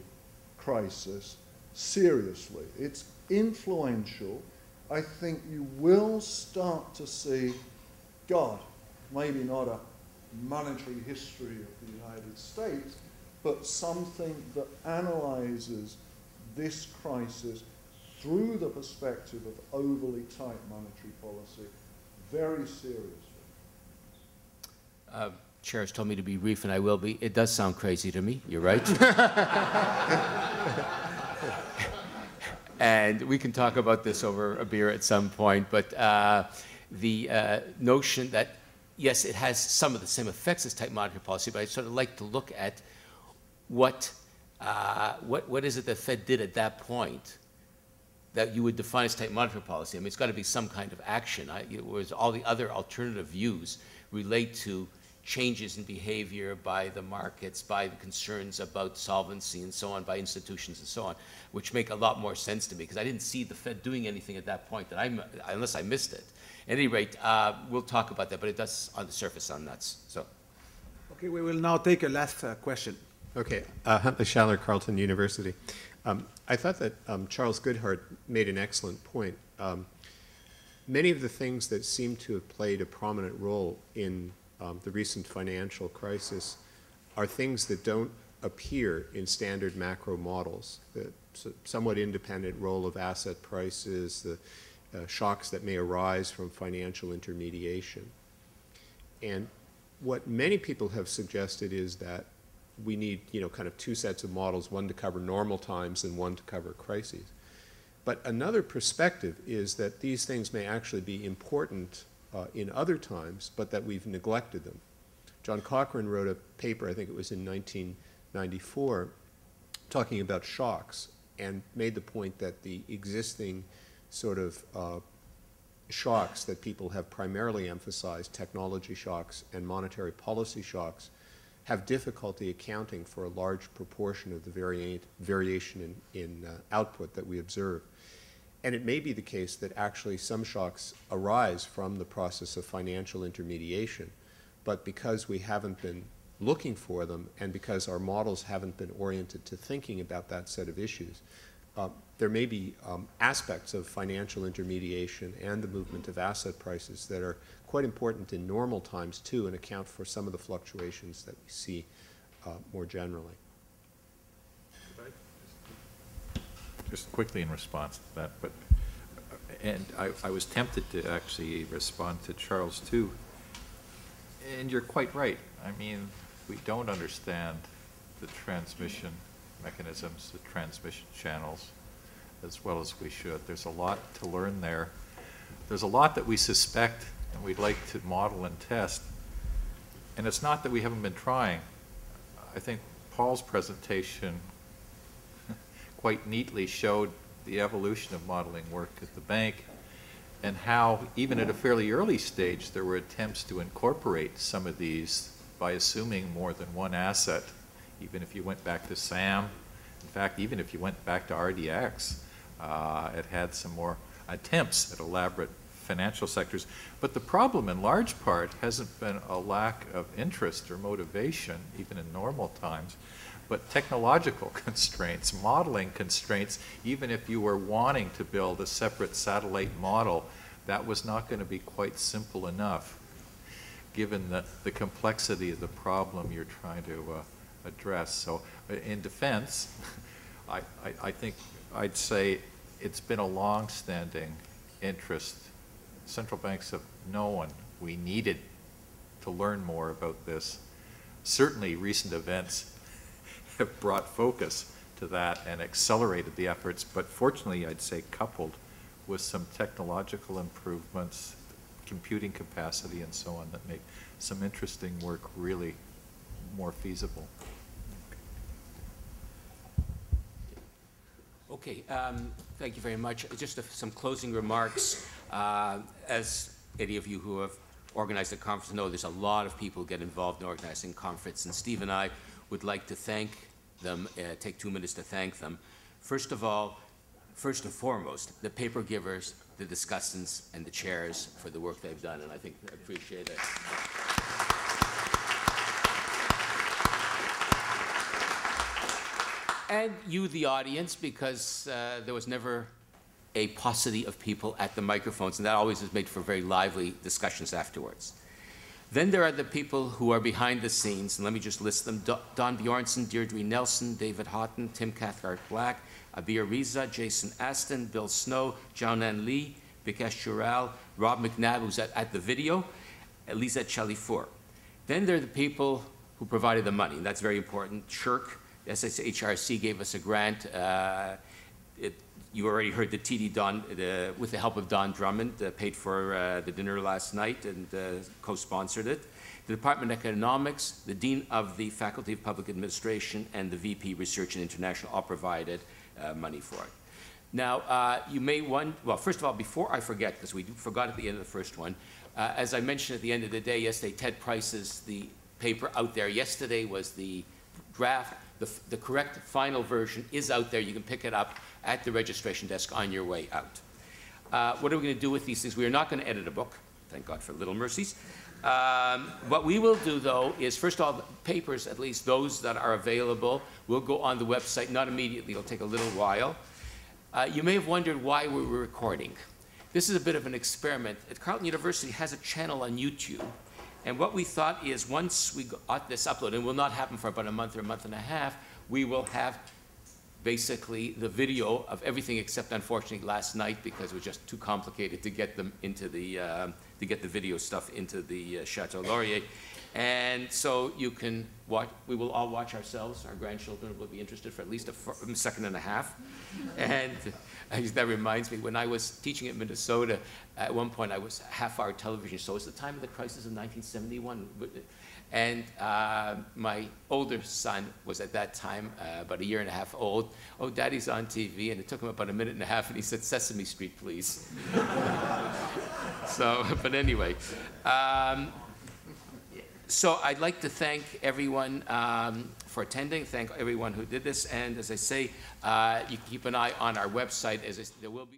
Speaker 7: crisis seriously. It's influential. I think you will start to see, God, maybe not a monetary history of the United States, but something that analyzes this crisis through the perspective of overly tight monetary policy very seriously.
Speaker 1: Chair has told me to be brief, and I will be. It does sound crazy to me. You're right. And we can talk about this over a beer at some point, but the notion that, yes, it has some of the same effects as tight monetary policy, but I'd sort of like to look at what is it the Fed did at that point that you would define as tight monetary policy. I mean, it's got to be some kind of action. Whereas all the other alternative views relate to changes in behavior by the markets, by the concerns about solvency and so on, by institutions and so on, which make a lot more sense to me, because I didn't see the Fed doing anything at that point, unless I missed it. At any rate, we'll talk about that, but it does, on the surface, sound nuts. So.
Speaker 8: Okay, we will now take a last question.
Speaker 9: Okay, Huntley Schaller, Carleton University. I thought that Charles Goodhart made an excellent point. Many of the things that seem to have played a prominent role in the recent financial crisis are things that don't appear in standard macro models. somewhat independent role of asset prices, the shocks that may arise from financial intermediation. And what many people have suggested is that we need, kind of two sets of models, one to cover normal times and one to cover crises. But another perspective is that these things may actually be important in other times, but that we've neglected them. John Cochrane wrote a paper, I think it was in 1994, talking about shocks, and made the point that the existing sort of shocks that people have primarily emphasized, technology shocks and monetary policy shocks, have difficulty accounting for a large proportion of the variation in output that we observe. And it may be the case that actually some shocks arise from the process of financial intermediation, but because we haven't been looking for them and because our models haven't been oriented to thinking about that set of issues, there may be aspects of financial intermediation and the movement of asset prices that are quite important in normal times too, and account for some of the fluctuations that we see more generally.
Speaker 3: Just quickly in response to that, but and I was tempted to actually respond to Charles too, and you're quite right. I mean, we don't understand the transmission mechanisms, the transmission channels, as well as we should. There's a lot to learn there. There's a lot that we suspect and we'd like to model and test. And it's not that we haven't been trying. I think Paul's presentation quite neatly showed the evolution of modeling work at the bank and how, even at a fairly early stage, there were attempts to incorporate some of these by assuming more than one asset. Even if you went back to SAM, in fact, even if you went back to RDX, it had some more attempts at elaborate financial sectors. But the problem in large part hasn't been a lack of interest or motivation, even in normal times, but technological constraints, modeling constraints. Even if you were wanting to build a separate satellite model, that was not going to be quite simple enough, given the complexity of the problem you're trying to address. So in defense, I think I'd say it's been a long-standing interest. Central banks have known we needed to learn more about this. Certainly recent events have brought focus to that and accelerated the efforts, but fortunately I'd say coupled with some technological improvements, computing capacity and so on, that make some interesting work really more feasible.
Speaker 1: Okay, thank you very much. Just some closing remarks. As any of you who have organized a conference know, there's a lot of people who get involved in organizing conference, and Steve and I would like to thank them, take 2 minutes to thank them. First of all, first and foremost, the paper givers, the discussants, and the chairs for the work they've done, and I think I appreciate it. And you, the audience, because there was never a paucity of people at the microphones, and that always has made for very lively discussions afterwards. Then there are the people who are behind the scenes, and let me just list them. Don Bjornson, Deirdre Nelson, David Houghton, Tim Cathcart Black, Abir Riza, Jason Aston, Bill Snow, Jianan Lee, Vikesh Chural, Rob McNabb, who's at the video, Lisa Chalifour. Then there are the people who provided the money, and that's very important. Shirk, SSHRC gave us a grant. You already heard the TD Don, with the help of Don Drummond, paid for the dinner last night and co-sponsored it. The Department of Economics, the Dean of the Faculty of Public Administration, and the VP Research and International all provided money for it. Now, you may want, well, first of all, before I forget, because we forgot at the end of the first one, as I mentioned at the end of the day, yesterday, Ted Price's, the paper out there yesterday was the draft. The correct final version is out there. You can pick it up at the registration desk on your way out. What are we going to do with these things? We are not going to edit a book. Thank God for little mercies. What we will do, though, is, first of all, the papers, at least those that are available, will go on the website. Not immediately. It'll take a little while. You may have wondered why we were recording. This is a bit of an experiment. At Carleton University has a channel on YouTube. And what we thought is, once we got this uploaded, and it will not happen for about a month or a month and a half, we will have basically the video of everything except, unfortunately, last night, because it was just too complicated to get them into the, to get the video stuff into the Chateau Laurier. And so you can watch, we will all watch ourselves. Our grandchildren will be interested for at least a second and a half. And that reminds me, when I was teaching at Minnesota, at one point I was a half-hour television show. It was the time of the crisis in 1971. And my older son was at that time about a year and a half old. Oh, Daddy's on TV. And it took him about a minute and a half, and he said, "Sesame Street, please." So, but anyway. So I'd like to thank everyone for attending, thank everyone who did this, and as I say, you can keep an eye on our website, as there will be